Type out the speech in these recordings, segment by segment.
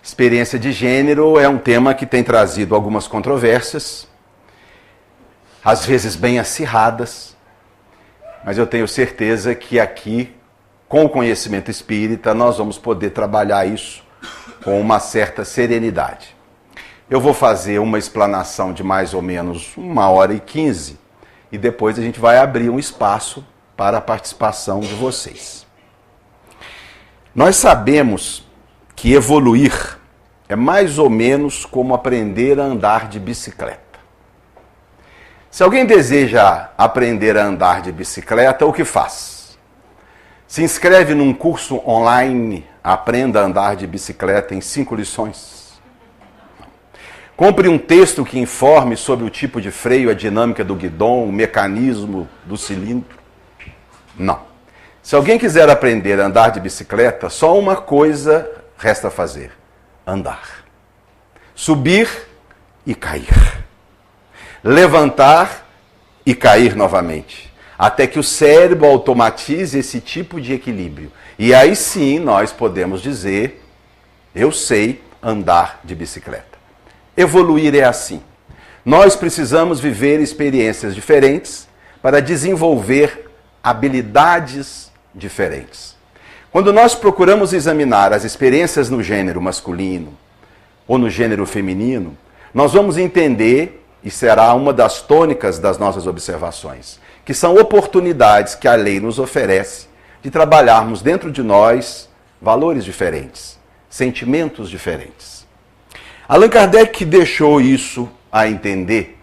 Experiência de gênero é um tema que tem trazido algumas controvérsias, às vezes bem acirradas, mas eu tenho certeza que aqui, com o conhecimento espírita, nós vamos poder trabalhar isso com uma certa serenidade. Eu vou fazer uma explanação de mais ou menos 1h15 e depois a gente vai abrir um espaço para a participação de vocês. Nós sabemos que evoluir é mais ou menos como aprender a andar de bicicleta. Se alguém deseja aprender a andar de bicicleta, o que faz? Se inscreve num curso online, aprenda a andar de bicicleta em 5 lições. Compre um texto que informe sobre o tipo de freio, a dinâmica do guidão, o mecanismo do cilindro. Não. Se alguém quiser aprender a andar de bicicleta, só uma coisa resta fazer: andar. Subir e cair. Levantar e cair novamente. Até que o cérebro automatize esse tipo de equilíbrio. E aí sim nós podemos dizer: eu sei andar de bicicleta. Evoluir é assim. Nós precisamos viver experiências diferentes para desenvolver habilidades diferentes. Quando nós procuramos examinar as experiências no gênero masculino ou no gênero feminino, nós vamos entender, e será uma das tônicas das nossas observações, que são oportunidades que a lei nos oferece de trabalharmos dentro de nós valores diferentes, sentimentos diferentes. Allan Kardec deixou isso a entender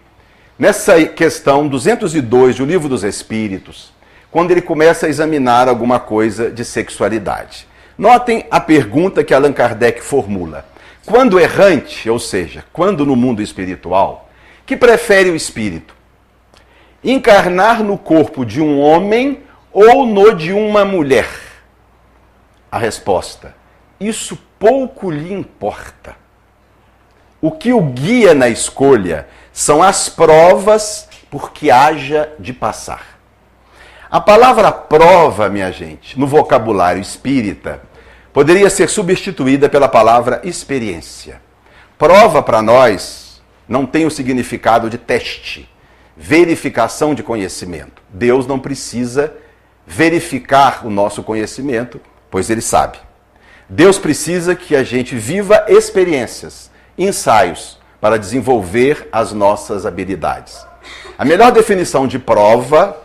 nessa questão 202 do Livro dos Espíritos, quando ele começa a examinar alguma coisa de sexualidade. Notem a pergunta que Allan Kardec formula. Quando errante, ou seja, quando no mundo espiritual, que prefere o espírito? Encarnar no corpo de um homem ou no de uma mulher? A resposta: isso pouco lhe importa. O que o guia na escolha são as provas por que haja de passar. A palavra prova, minha gente, no vocabulário espírita, poderia ser substituída pela palavra experiência. Prova para nós não tem o significado de teste, verificação de conhecimento. Deus não precisa verificar o nosso conhecimento, pois Ele sabe. Deus precisa que a gente viva experiências, ensaios, para desenvolver as nossas habilidades. A melhor definição de prova,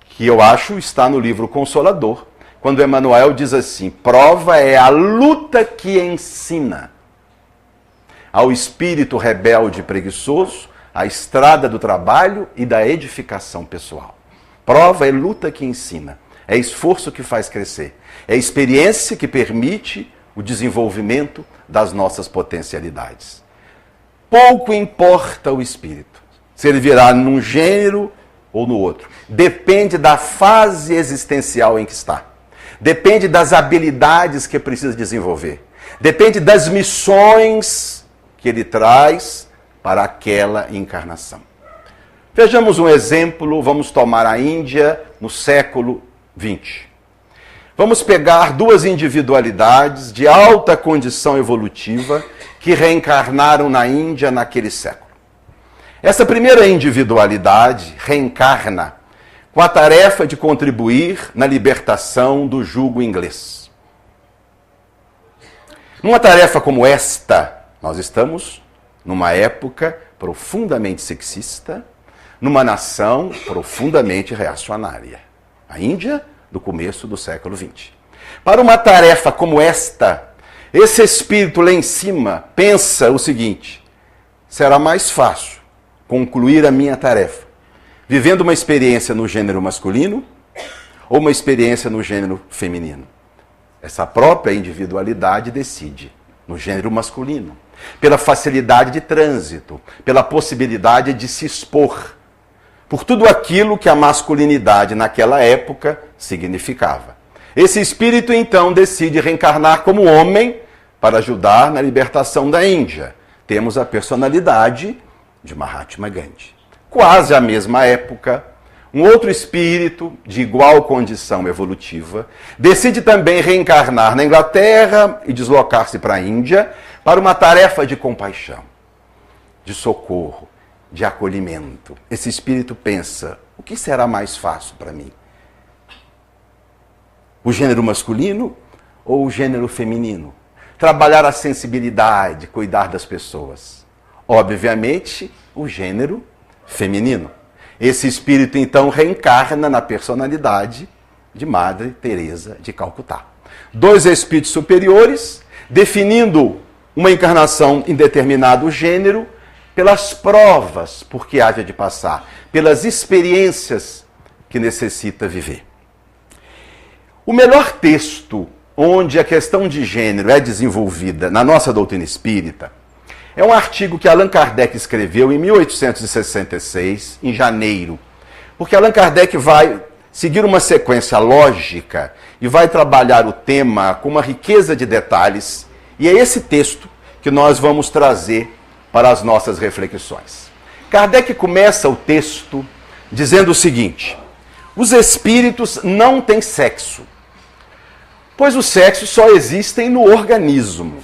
que eu acho, está no livro Consolador, quando Emmanuel diz assim: prova é a luta que ensina ao espírito rebelde e preguiçoso a estrada do trabalho e da edificação pessoal. Prova é luta que ensina, é esforço que faz crescer, é experiência que permite o desenvolvimento das nossas potencialidades. Pouco importa o espírito, se ele virá num gênero ou no outro. Depende da fase existencial em que está. Depende das habilidades que precisa desenvolver. Depende das missões que ele traz para aquela encarnação. Vejamos um exemplo, vamos tomar a Índia no século XX. Vamos pegar 2 individualidades de alta condição evolutiva que reencarnaram na Índia naquele século. Essa primeira individualidade reencarna com a tarefa de contribuir na libertação do jugo inglês. Numa tarefa como esta, nós estamos numa época profundamente sexista, numa nação profundamente reacionária. A Índia, do começo do século XX. Para uma tarefa como esta, esse espírito lá em cima pensa o seguinte: será mais fácil concluir a minha tarefa vivendo uma experiência no gênero masculino ou uma experiência no gênero feminino. Essa própria individualidade decide no gênero masculino, pela facilidade de trânsito, pela possibilidade de se expor, por tudo aquilo que a masculinidade naquela época significava. Esse espírito então decide reencarnar como homem para ajudar na libertação da Índia. Temos a personalidade de Mahatma Gandhi. Quase à mesma época, um outro espírito de igual condição evolutiva decide também reencarnar na Inglaterra e deslocar-se para a Índia para uma tarefa de compaixão, de socorro, de acolhimento. Esse espírito pensa: o que será mais fácil para mim? O gênero masculino ou o gênero feminino? Trabalhar a sensibilidade, cuidar das pessoas. Obviamente, o gênero feminino. Esse espírito, então, reencarna na personalidade de Madre Teresa de Calcutá. Dois espíritos superiores, definindo uma encarnação em determinado gênero, pelas provas por que haja de passar, pelas experiências que necessita viver. O melhor texto onde a questão de gênero é desenvolvida na nossa doutrina espírita é um artigo que Allan Kardec escreveu em 1866, em janeiro, porque Allan Kardec vai seguir uma sequência lógica e vai trabalhar o tema com uma riqueza de detalhes, e é esse texto que nós vamos trazer para as nossas reflexões. Kardec começa o texto dizendo o seguinte: os espíritos não têm sexo, pois os sexos só existem no organismo.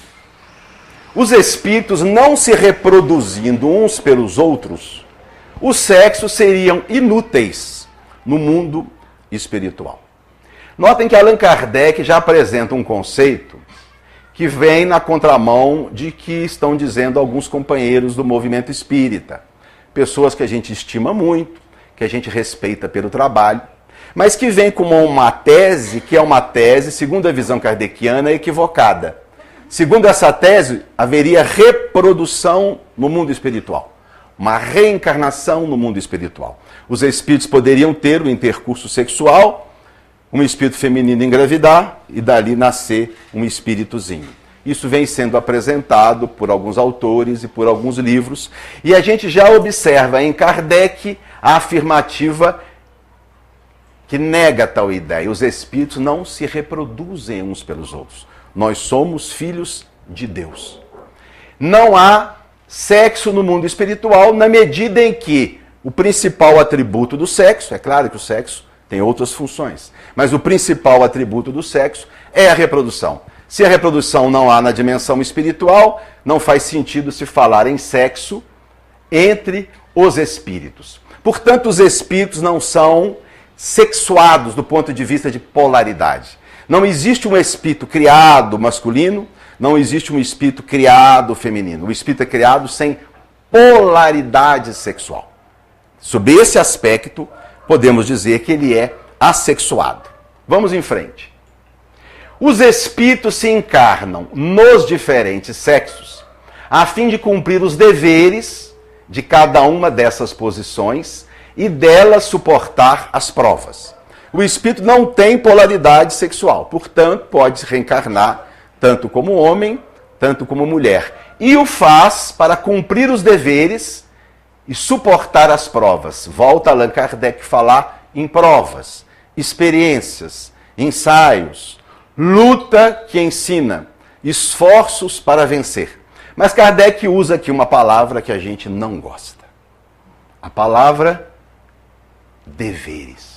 Os espíritos não se reproduzindo uns pelos outros, os sexos seriam inúteis no mundo espiritual. Notem que Allan Kardec já apresenta um conceito que vem na contramão de que estão dizendo alguns companheiros do movimento espírita, pessoas que a gente estima muito, que a gente respeita pelo trabalho, mas que vem como uma tese que é uma tese, segundo a visão kardeciana, equivocada. Segundo essa tese, haveria reprodução no mundo espiritual, uma reencarnação no mundo espiritual. Os espíritos poderiam ter o intercurso sexual, um espírito feminino engravidar e dali nascer um espíritozinho. Isso vem sendo apresentado por alguns autores e por alguns livros, e a gente já observa em Kardec a afirmativa que nega tal ideia. Os espíritos não se reproduzem uns pelos outros. Nós somos filhos de Deus. Não há sexo no mundo espiritual na medida em que o principal atributo do sexo, é claro que o sexo tem outras funções, mas o principal atributo do sexo é a reprodução. Se a reprodução não há na dimensão espiritual, não faz sentido se falar em sexo entre os espíritos. Portanto, os espíritos não são sexuados do ponto de vista de polaridade. Não existe um espírito criado masculino, não existe um espírito criado feminino. O espírito é criado sem polaridade sexual. Sob esse aspecto, podemos dizer que ele é assexuado. Vamos em frente. Os espíritos se encarnam nos diferentes sexos a fim de cumprir os deveres de cada uma dessas posições e delas suportar as provas. O espírito não tem polaridade sexual, portanto, pode se reencarnar tanto como homem, tanto como mulher. E o faz para cumprir os deveres e suportar as provas. Volta Allan Kardec a falar em provas, experiências, ensaios, luta que ensina, esforços para vencer. Mas Kardec usa aqui uma palavra que a gente não gosta. A palavra deveres.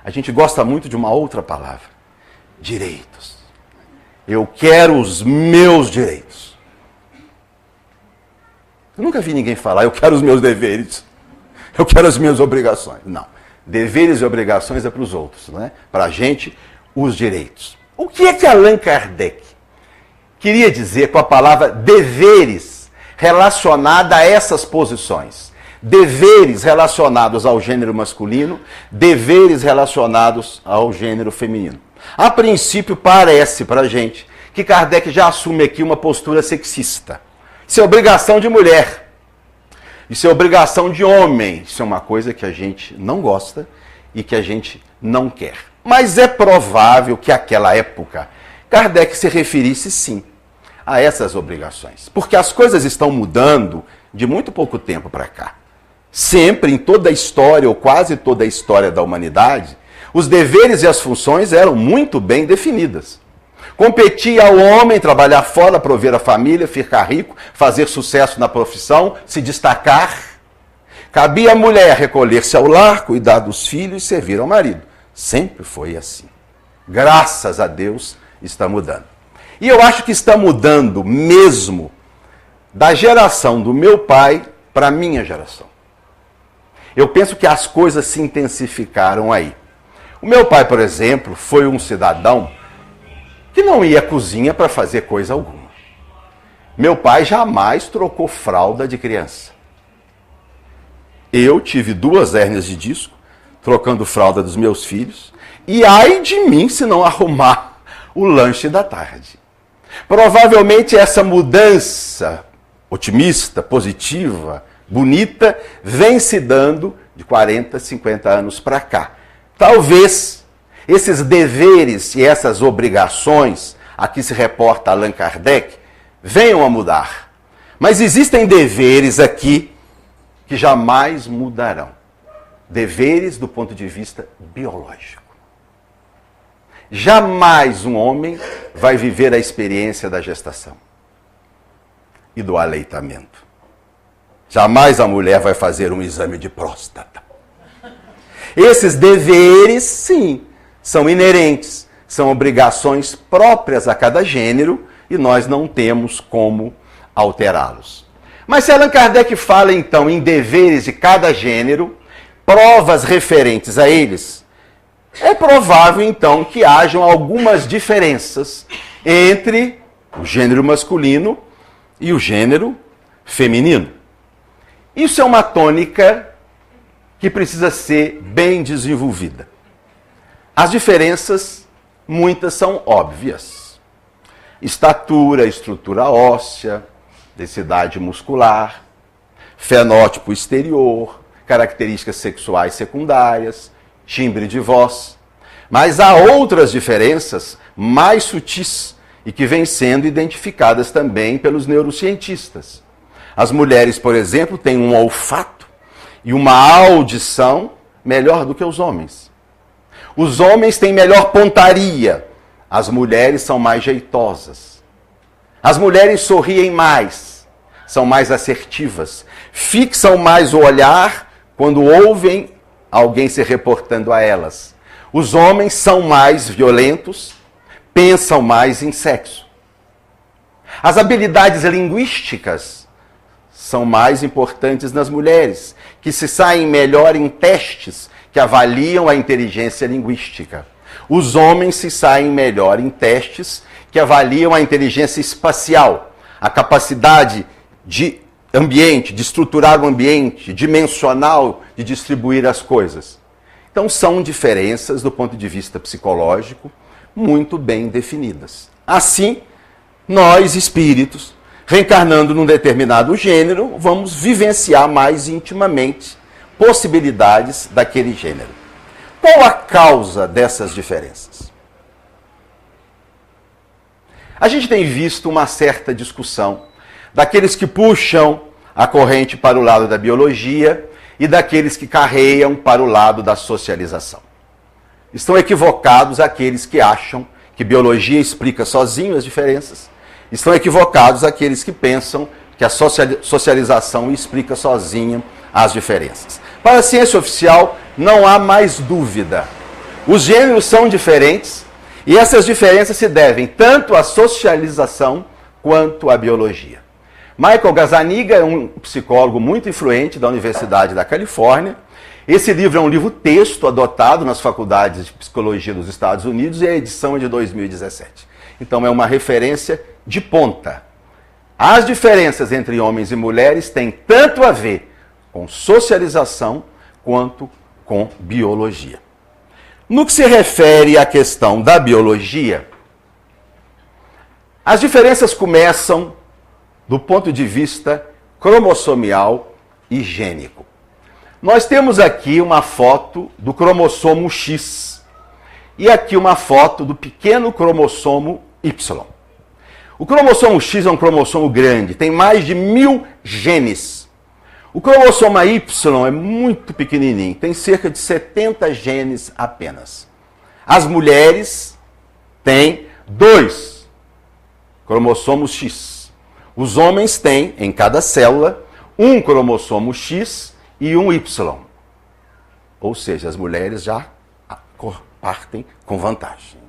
A gente gosta muito de uma outra palavra, direitos. Eu quero os meus direitos. Eu nunca vi ninguém falar, eu quero os meus deveres, eu quero as minhas obrigações. Não, deveres e obrigações é para os outros, não é? Para a gente, os direitos. O que é que Allan Kardec queria dizer com a palavra deveres relacionada a essas posições? Deveres relacionados ao gênero masculino, deveres relacionados ao gênero feminino. A princípio, parece para a gente que Kardec já assume aqui uma postura sexista. Isso é obrigação de mulher, isso é obrigação de homem. Isso é uma coisa que a gente não gosta e que a gente não quer. Mas é provável que naquela época Kardec se referisse sim a essas obrigações, porque as coisas estão mudando de muito pouco tempo para cá. Sempre, em toda a história, ou quase toda a história da humanidade, os deveres e as funções eram muito bem definidas. Competia ao homem trabalhar fora, prover a família, ficar rico, fazer sucesso na profissão, se destacar. Cabia à mulher recolher-se ao lar, cuidar dos filhos e servir ao marido. Sempre foi assim. Graças a Deus está mudando. E eu acho que está mudando mesmo da geração do meu pai para a minha geração. Eu penso que as coisas se intensificaram aí. O meu pai, por exemplo, foi um cidadão que não ia à cozinha para fazer coisa alguma. Meu pai jamais trocou fralda de criança. Eu tive 2 hérnias de disco, trocando fralda dos meus filhos, e ai de mim se não arrumar o lanche da tarde. Provavelmente essa mudança otimista, positiva, bonita, vem se dando de 40, 50 anos para cá. Talvez esses deveres e essas obrigações, aqui se reporta Allan Kardec, venham a mudar. Mas existem deveres aqui que jamais mudarão. Deveres do ponto de vista biológico. Jamais um homem vai viver a experiência da gestação e do aleitamento. Jamais a mulher vai fazer um exame de próstata. Esses deveres, sim, são inerentes, são obrigações próprias a cada gênero e nós não temos como alterá-los. Mas se Allan Kardec fala então em deveres de cada gênero, provas referentes a eles, é provável então que hajam algumas diferenças entre o gênero masculino e o gênero feminino. Isso é uma tônica que precisa ser bem desenvolvida. As diferenças, muitas são óbvias. Estatura, estrutura óssea, densidade muscular, fenótipo exterior, características sexuais secundárias, timbre de voz. Mas há outras diferenças mais sutis e que vêm sendo identificadas também pelos neurocientistas. As mulheres, por exemplo, têm um olfato e uma audição melhor do que os homens. Os homens têm melhor pontaria, as mulheres são mais jeitosas. As mulheres sorriem mais, são mais assertivas, fixam mais o olhar quando ouvem alguém se reportando a elas. Os homens são mais violentos, pensam mais em sexo. As habilidades linguísticas são mais importantes nas mulheres, que se saem melhor em testes que avaliam a inteligência linguística. Os homens se saem melhor em testes que avaliam a inteligência espacial, a capacidade de ambiente, de estruturar o ambiente, dimensional, de distribuir as coisas. Então são diferenças do ponto de vista psicológico muito bem definidas. Assim, nós, espíritos, reencarnando num determinado gênero, vamos vivenciar mais intimamente possibilidades daquele gênero. Qual a causa dessas diferenças? A gente tem visto uma certa discussão daqueles que puxam a corrente para o lado da biologia e daqueles que carreiam para o lado da socialização. Estão equivocados aqueles que acham que biologia explica sozinho as diferenças. Estão equivocados aqueles que pensam que a socialização explica sozinha as diferenças. Para a ciência oficial, não há mais dúvida. Os gêneros são diferentes e essas diferenças se devem tanto à socialização quanto à biologia. Michael Gazzaniga é um psicólogo muito influente da Universidade da Califórnia. Esse livro é um livro-texto adotado nas faculdades de psicologia dos Estados Unidos e a edição é de 2017. Então é uma referência de ponta. As diferenças entre homens e mulheres têm tanto a ver com socialização quanto com biologia. No que se refere à questão da biologia, as diferenças começam do ponto de vista cromossomial e gênico. Nós temos aqui uma foto do cromossomo X e aqui uma foto do pequeno cromossomo Y. O cromossomo X é um cromossomo grande, tem mais de 1000 genes. O cromossomo Y é muito pequenininho, tem cerca de 70 genes apenas. As mulheres têm 2 cromossomos X. Os homens têm, em cada célula, um cromossomo X e um Y. Ou seja, as mulheres já partem com vantagem.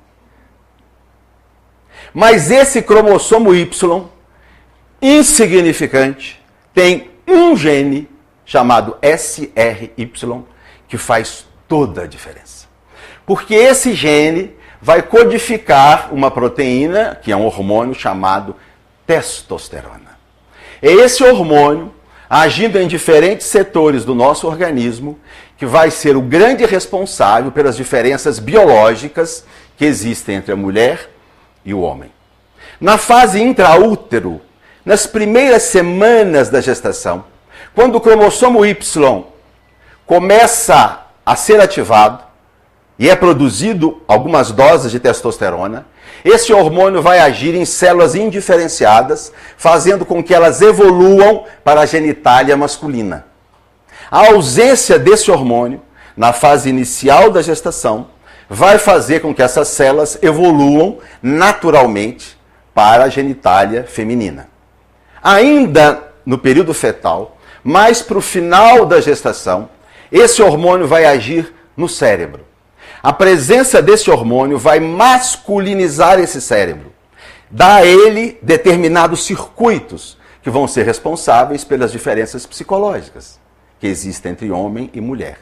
Mas esse cromossomo Y, insignificante, tem um gene chamado SRY, que faz toda a diferença. Porque esse gene vai codificar uma proteína, que é um hormônio chamado testosterona. É esse hormônio, agindo em diferentes setores do nosso organismo, que vai ser o grande responsável pelas diferenças biológicas que existem entre a mulher e o homem. Na fase intraútero, nas primeiras semanas da gestação, quando o cromossomo Y começa a ser ativado e é produzido algumas doses de testosterona, esse hormônio vai agir em células indiferenciadas, fazendo com que elas evoluam para a genitália masculina. A ausência desse hormônio, na fase inicial da gestação, vai fazer com que essas células evoluam naturalmente para a genitália feminina. Ainda no período fetal, mais para o final da gestação, esse hormônio vai agir no cérebro. A presença desse hormônio vai masculinizar esse cérebro, dá a ele determinados circuitos que vão ser responsáveis pelas diferenças psicológicas que existem entre homem e mulher.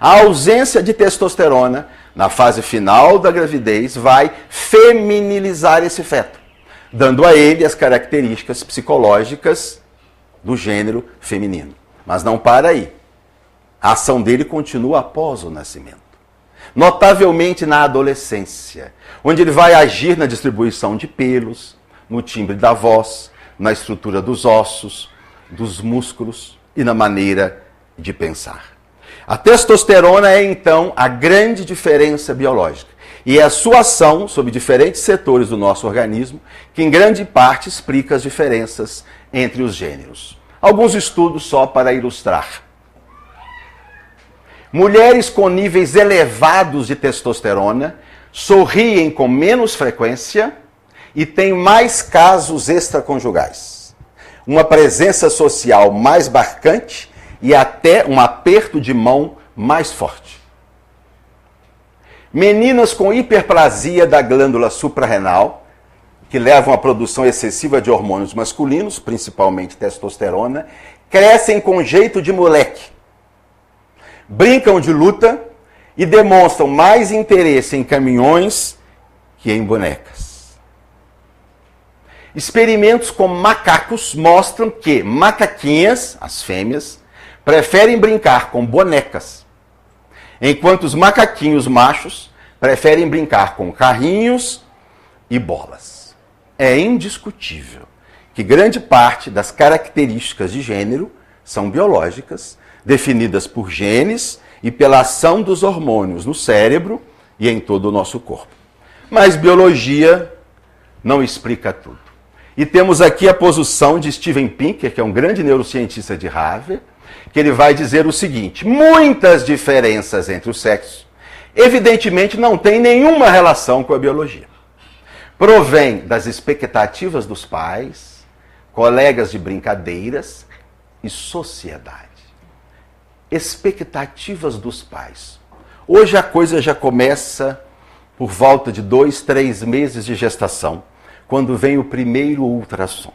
A ausência de testosterona na fase final da gravidez vai feminilizar esse feto, dando a ele as características psicológicas do gênero feminino. Mas não para aí. A ação dele continua após o nascimento. Notavelmente na adolescência, onde ele vai agir na distribuição de pelos, no timbre da voz, na estrutura dos ossos, dos músculos e na maneira de pensar. A testosterona é, então, a grande diferença biológica. E é a sua ação sobre diferentes setores do nosso organismo que, em grande parte, explica as diferenças entre os gêneros. Alguns estudos só para ilustrar. Mulheres com níveis elevados de testosterona sorriem com menos frequência e têm mais casos extraconjugais. Uma presença social mais marcante e até um aperto de mão mais forte. Meninas com hiperplasia da glândula suprarrenal, que levam à produção excessiva de hormônios masculinos, principalmente testosterona, crescem com jeito de moleque. Brincam de luta e demonstram mais interesse em caminhões que em bonecas. Experimentos com macacos mostram que macaquinhas, as fêmeas, preferem brincar com bonecas, enquanto os macaquinhos machos preferem brincar com carrinhos e bolas. É indiscutível que grande parte das características de gênero são biológicas, definidas por genes e pela ação dos hormônios no cérebro e em todo o nosso corpo. Mas biologia não explica tudo. E temos aqui a posição de Steven Pinker, que é um grande neurocientista de Harvard, que ele vai dizer o seguinte: muitas diferenças entre os sexos, evidentemente, não têm nenhuma relação com a biologia. Provém das expectativas dos pais, colegas de brincadeiras e sociedade. Expectativas dos pais. Hoje a coisa já começa por volta de 2, 3 meses de gestação, quando vem o primeiro ultrassom.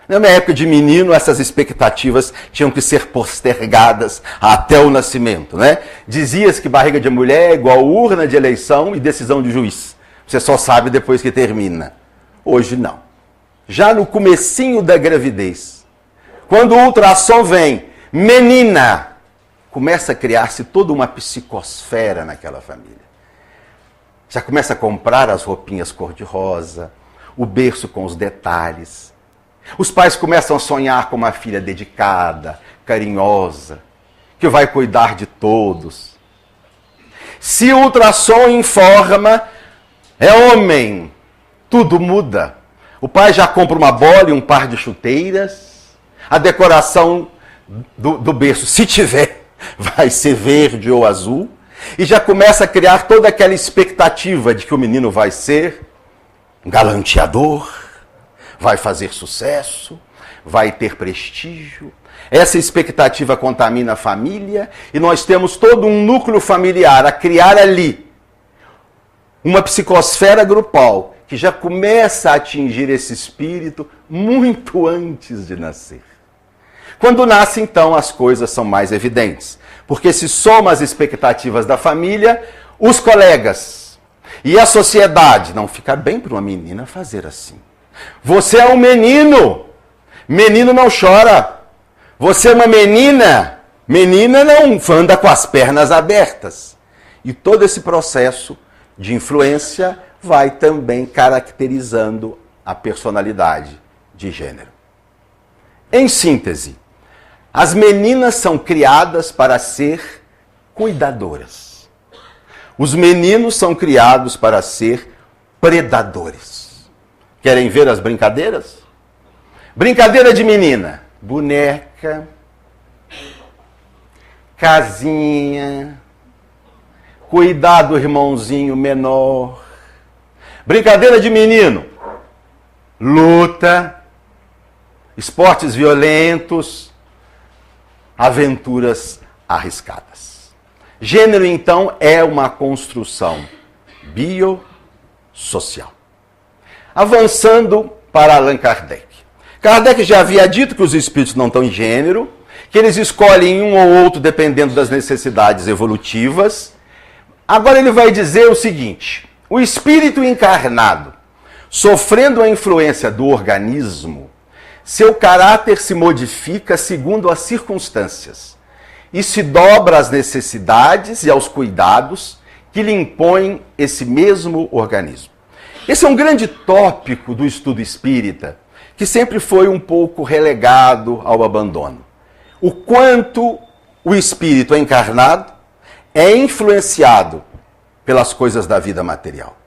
Na minha época de menino, essas expectativas tinham que ser postergadas até o nascimento, né? Dizia-se que barriga de mulher é igual urna de eleição e decisão de juiz. Você só sabe depois que termina. Hoje não. Já no comecinho da gravidez, quando o ultrassom vem, menina, começa a criar-se toda uma psicosfera naquela família. Já começa a comprar as roupinhas cor-de-rosa, o berço com os detalhes. Os pais começam a sonhar com uma filha dedicada, carinhosa, que vai cuidar de todos. Se o ultrassom informa, é homem, tudo muda. O pai já compra uma bola e um par de chuteiras. A decoração do berço, se tiver, vai ser verde ou azul. E já começa a criar toda aquela expectativa de que o menino vai ser galanteador, vai fazer sucesso, vai ter prestígio. Essa expectativa contamina a família e nós temos todo um núcleo familiar a criar ali uma psicosfera grupal que já começa a atingir esse espírito muito antes de nascer. Quando nasce, então, as coisas são mais evidentes, porque se soma as expectativas da família, os colegas e a sociedade. Não fica bem para uma menina fazer assim. Você é um menino, menino não chora. Você é uma menina, menina não anda com as pernas abertas. E todo esse processo de influência vai também caracterizando a personalidade de gênero. Em síntese, as meninas são criadas para ser cuidadoras. Os meninos são criados para ser predadores. Querem ver as brincadeiras? Brincadeira de menina. Boneca, casinha, cuidar do irmãozinho menor. Brincadeira de menino. Luta, esportes violentos, aventuras arriscadas. Gênero, então, é uma construção biosocial. Avançando para Allan Kardec. Kardec já havia dito que os espíritos não estão em gênero, que eles escolhem um ou outro dependendo das necessidades evolutivas. Agora ele vai dizer o seguinte: o espírito encarnado, sofrendo a influência do organismo, seu caráter se modifica segundo as circunstâncias e se dobra às necessidades e aos cuidados que lhe impõe esse mesmo organismo. Esse é um grande tópico do estudo espírita, que sempre foi um pouco relegado ao abandono. O quanto o espírito encarnado é influenciado pelas coisas da vida material.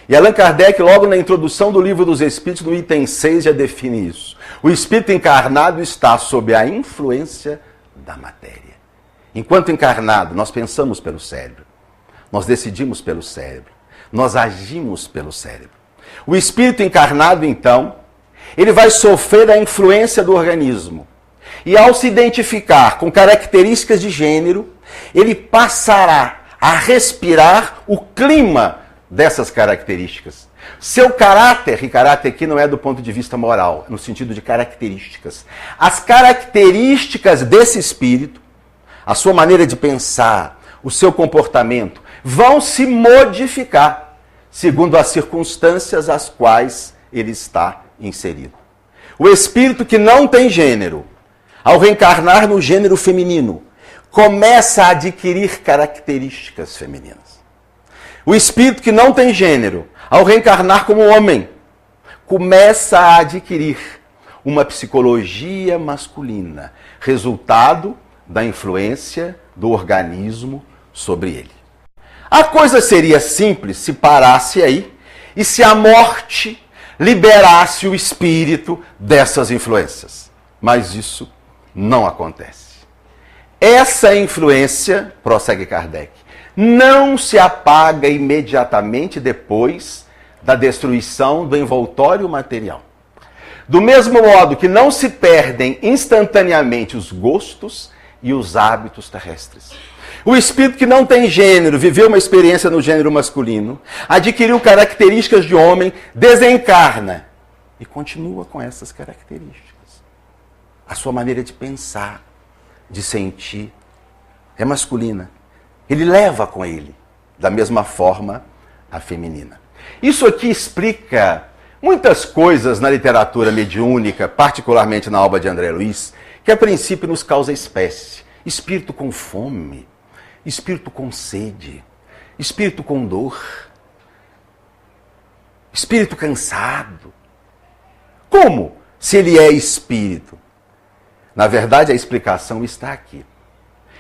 E Allan Kardec, logo na introdução do Livro dos Espíritos, no item 6, já define isso. O espírito encarnado está sob a influência da matéria. Enquanto encarnado, nós pensamos pelo cérebro, nós decidimos pelo cérebro, nós agimos pelo cérebro. O espírito encarnado, então, ele vai sofrer a influência do organismo. E ao se identificar com características de gênero, ele passará a respirar o clima dessas características. Seu caráter, e caráter aqui não é do ponto de vista moral, no sentido de características. As características desse espírito, a sua maneira de pensar, o seu comportamento, vão se modificar segundo as circunstâncias às quais ele está inserido. O espírito que não tem gênero, ao reencarnar no gênero feminino, começa a adquirir características femininas. O espírito que não tem gênero, ao reencarnar como homem, começa a adquirir uma psicologia masculina, resultado da influência do organismo sobre ele. A coisa seria simples se parasse aí e se a morte liberasse o espírito dessas influências. Mas isso não acontece. Essa influência, prossegue Kardec, não se apaga imediatamente depois da destruição do envoltório material. Do mesmo modo que não se perdem instantaneamente os gostos e os hábitos terrestres. O espírito que não tem gênero, viveu uma experiência no gênero masculino, adquiriu características de homem, desencarna e continua com essas características. A sua maneira de pensar, de sentir, é masculina. Ele leva com ele, da mesma forma, a feminina. Isso aqui explica muitas coisas na literatura mediúnica, particularmente na obra de André Luiz, que a princípio nos causa espécie. Espírito com fome, espírito com sede, espírito com dor, espírito cansado. Como se ele é espírito? Na verdade, a explicação está aqui.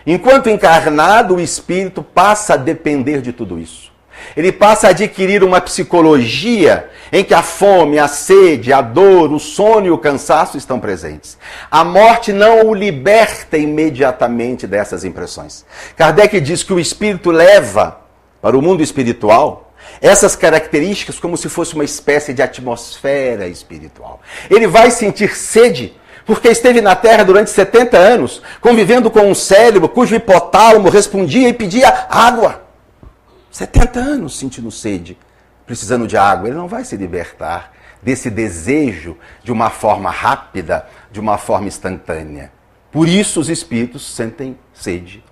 Enquanto encarnado, o espírito passa a depender de tudo isso. Ele passa a adquirir uma psicologia em que a fome, a sede, a dor, o sono e o cansaço estão presentes. A morte não o liberta imediatamente dessas impressões. Kardec diz que o espírito leva para o mundo espiritual essas características como se fosse uma espécie de atmosfera espiritual. Ele vai sentir sede, porque esteve na Terra durante 70 anos, convivendo com um cérebro cujo hipotálamo respondia e pedia água. 70 anos sentindo sede, precisando de água. Ele não vai se libertar desse desejo de uma forma rápida, de uma forma instantânea. Por isso os espíritos sentem sede.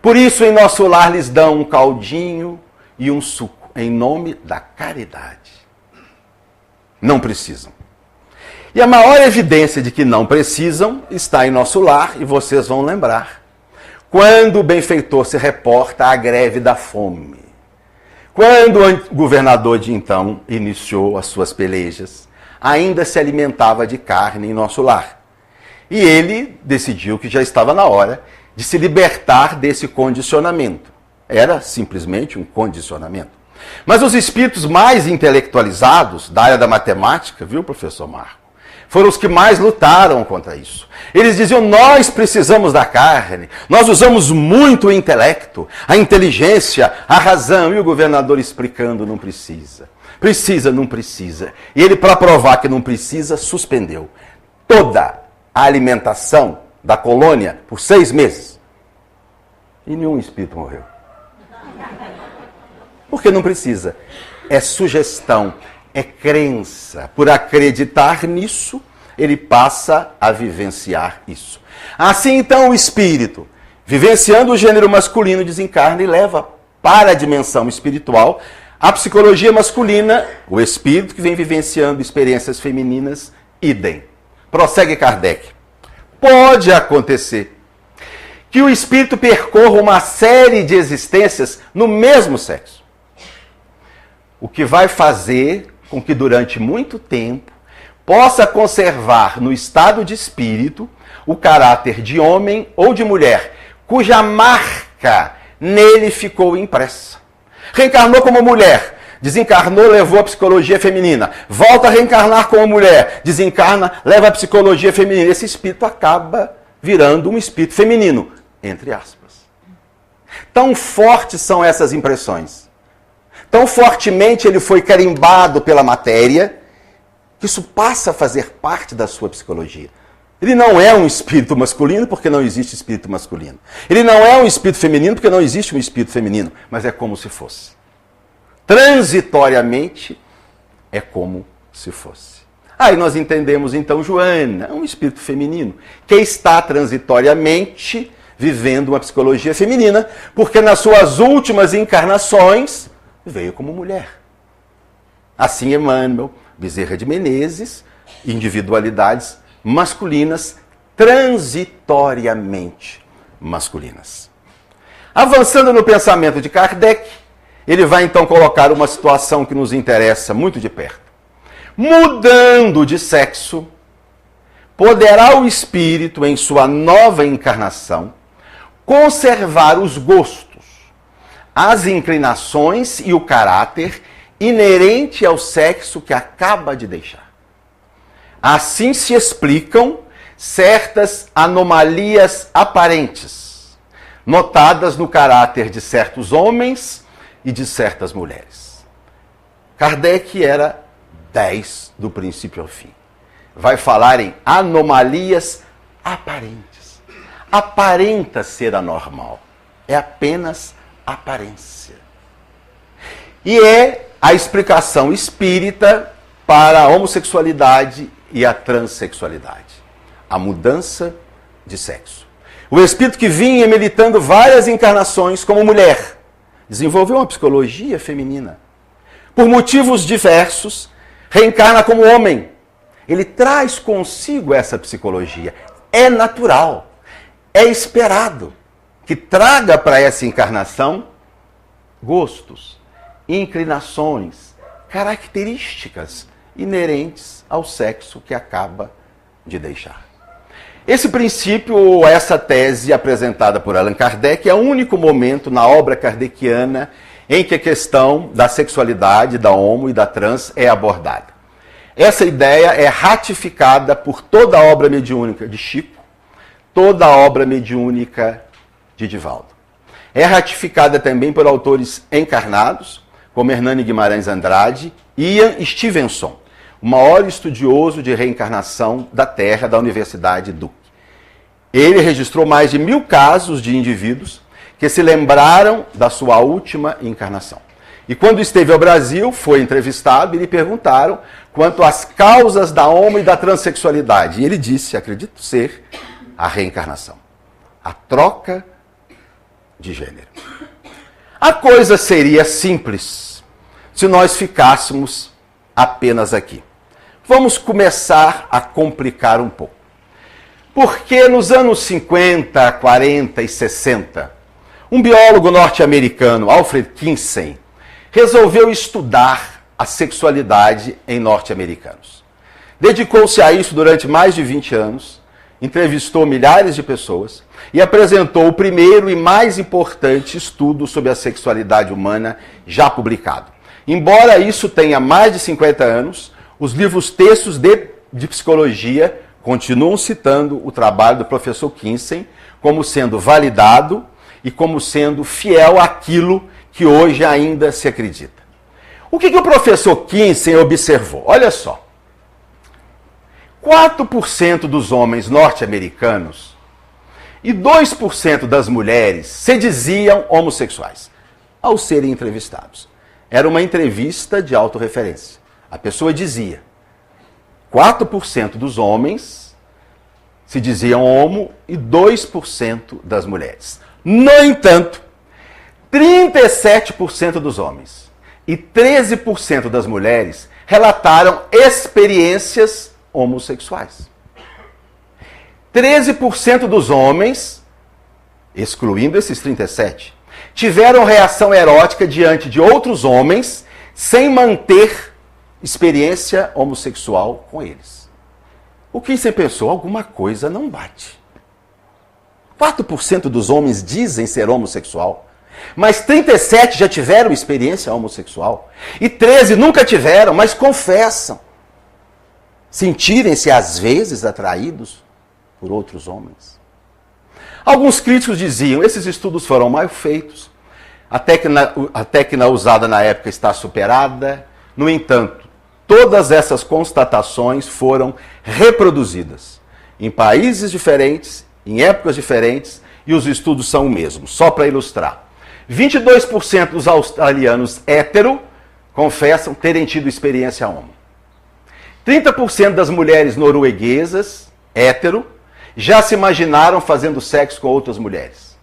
Por isso em nosso lar lhes dão um caldinho e um suco, em nome da caridade. Não precisam. E a maior evidência de que não precisam está em nosso lar, e vocês vão lembrar. Quando o benfeitor se reporta à greve da fome. Quando o governador de então iniciou as suas pelejas, ainda se alimentava de carne em nosso lar. E ele decidiu que já estava na hora de se libertar desse condicionamento. Era simplesmente um condicionamento. Mas os espíritos mais intelectualizados da área da matemática, viu, professor Marco, foram os que mais lutaram contra isso. Eles diziam, nós precisamos da carne, nós usamos muito o intelecto, a inteligência, a razão. E o governador explicando, não precisa. Precisa, não precisa. E ele, para provar que não precisa, suspendeu toda a alimentação da colônia por 6 meses. E nenhum espírito morreu. Porque não precisa. É sugestão, é crença. Por acreditar nisso, ele passa a vivenciar isso. Assim, então, o espírito, vivenciando o gênero masculino, desencarna e leva para a dimensão espiritual a psicologia masculina, o espírito que vem vivenciando experiências femininas, idem. Prossegue Kardec. Pode acontecer que o espírito percorra uma série de existências no mesmo sexo. O que vai fazer com que durante muito tempo possa conservar no estado de espírito o caráter de homem ou de mulher, cuja marca nele ficou impressa. Reencarnou como mulher, desencarnou, levou a psicologia feminina. Volta a reencarnar como mulher, desencarna, leva a psicologia feminina. Esse espírito acaba virando um espírito feminino, entre aspas. Tão fortes são essas impressões. Tão fortemente ele foi carimbado pela matéria, que isso passa a fazer parte da sua psicologia. Ele não é um espírito masculino porque não existe espírito masculino. Ele não é um espírito feminino porque não existe um espírito feminino, mas é como se fosse. Transitoriamente, é como se fosse. Aí nós entendemos então Joana, um espírito feminino, que está transitoriamente vivendo uma psicologia feminina, porque nas suas últimas encarnações veio como mulher. Assim Emmanuel, Bezerra de Menezes, individualidades masculinas, transitoriamente masculinas. Avançando no pensamento de Kardec, ele vai então colocar uma situação que nos interessa muito de perto. Mudando de sexo, poderá o espírito, em sua nova encarnação, conservar os gostos, as inclinações e o caráter inerente ao sexo que acaba de deixar. Assim se explicam certas anomalias aparentes, notadas no caráter de certos homens e de certas mulheres. Kardec era 10 do princípio ao fim. Vai falar em anomalias aparentes. Aparenta ser anormal. É apenas aparência. E é a explicação espírita para a homossexualidade e a transexualidade. A mudança de sexo. O espírito que vinha militando várias encarnações como mulher, desenvolveu uma psicologia feminina. Por motivos diversos, reencarna como homem. Ele traz consigo essa psicologia. É natural, é esperado que traga para essa encarnação gostos, inclinações, características inerentes ao sexo que acaba de deixar. Esse princípio, ou essa tese apresentada por Allan Kardec, é o único momento na obra kardeciana em que a questão da sexualidade, da homo e da trans é abordada. Essa ideia é ratificada por toda a obra mediúnica de Chico, toda a obra mediúnica de Divaldo. É ratificada também por autores encarnados, como Hernani Guimarães Andrade e Ian Stevenson, o maior estudioso de reencarnação da Terra da Universidade Duke. Ele registrou mais de 1000 casos de indivíduos que se lembraram da sua última encarnação. E quando esteve ao Brasil, foi entrevistado e lhe perguntaram quanto às causas da homo e da transexualidade. E ele disse, acredito ser, a reencarnação, a troca de gênero. A coisa seria simples se nós ficássemos apenas aqui. Vamos começar a complicar um pouco. Porque nos anos 50, 40 e 60, um biólogo norte-americano, Alfred Kinsey, resolveu estudar a sexualidade em norte-americanos. Dedicou-se a isso durante mais de 20 anos, entrevistou milhares de pessoas e apresentou o primeiro e mais importante estudo sobre a sexualidade humana já publicado. Embora isso tenha mais de 50 anos, os livros textos de psicologia continuam citando o trabalho do professor Kinsey como sendo validado e como sendo fiel àquilo que hoje ainda se acredita. O que o professor Kinsey observou? Olha só. 4% dos homens norte-americanos e 2% das mulheres se diziam homossexuais ao serem entrevistados. Era uma entrevista de autorreferência. A pessoa dizia: 4% dos homens se diziam homo e 2% das mulheres. No entanto, 37% dos homens e 13% das mulheres relataram experiências homossexuais. 13% dos homens, excluindo esses 37%, tiveram reação erótica diante de outros homens sem manter experiência homossexual com eles. O que você pensou? Alguma coisa não bate. 4% dos homens dizem ser homossexual, mas 37% já tiveram experiência homossexual e 13% nunca tiveram, mas confessam sentirem-se às vezes atraídos por outros homens. Alguns críticos diziam: esses estudos foram mal feitos, a técnica usada na época está superada. No entanto, todas essas constatações foram reproduzidas em países diferentes, em épocas diferentes, e os estudos são o mesmo. Só para ilustrar, 22% dos australianos hétero confessam terem tido experiência homo. 30% das mulheres norueguesas, hétero, já se imaginaram fazendo sexo com outras mulheres.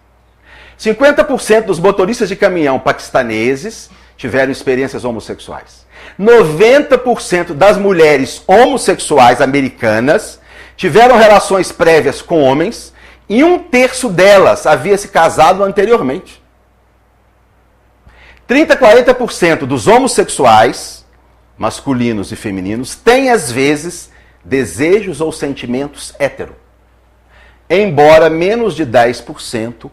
50% dos motoristas de caminhão paquistaneses tiveram experiências homossexuais. 90% das mulheres homossexuais americanas tiveram relações prévias com homens e 1/3 delas havia se casado anteriormente. 30% a 40% dos homossexuais, masculinos e femininos, têm às vezes desejos ou sentimentos hétero, embora menos de 10%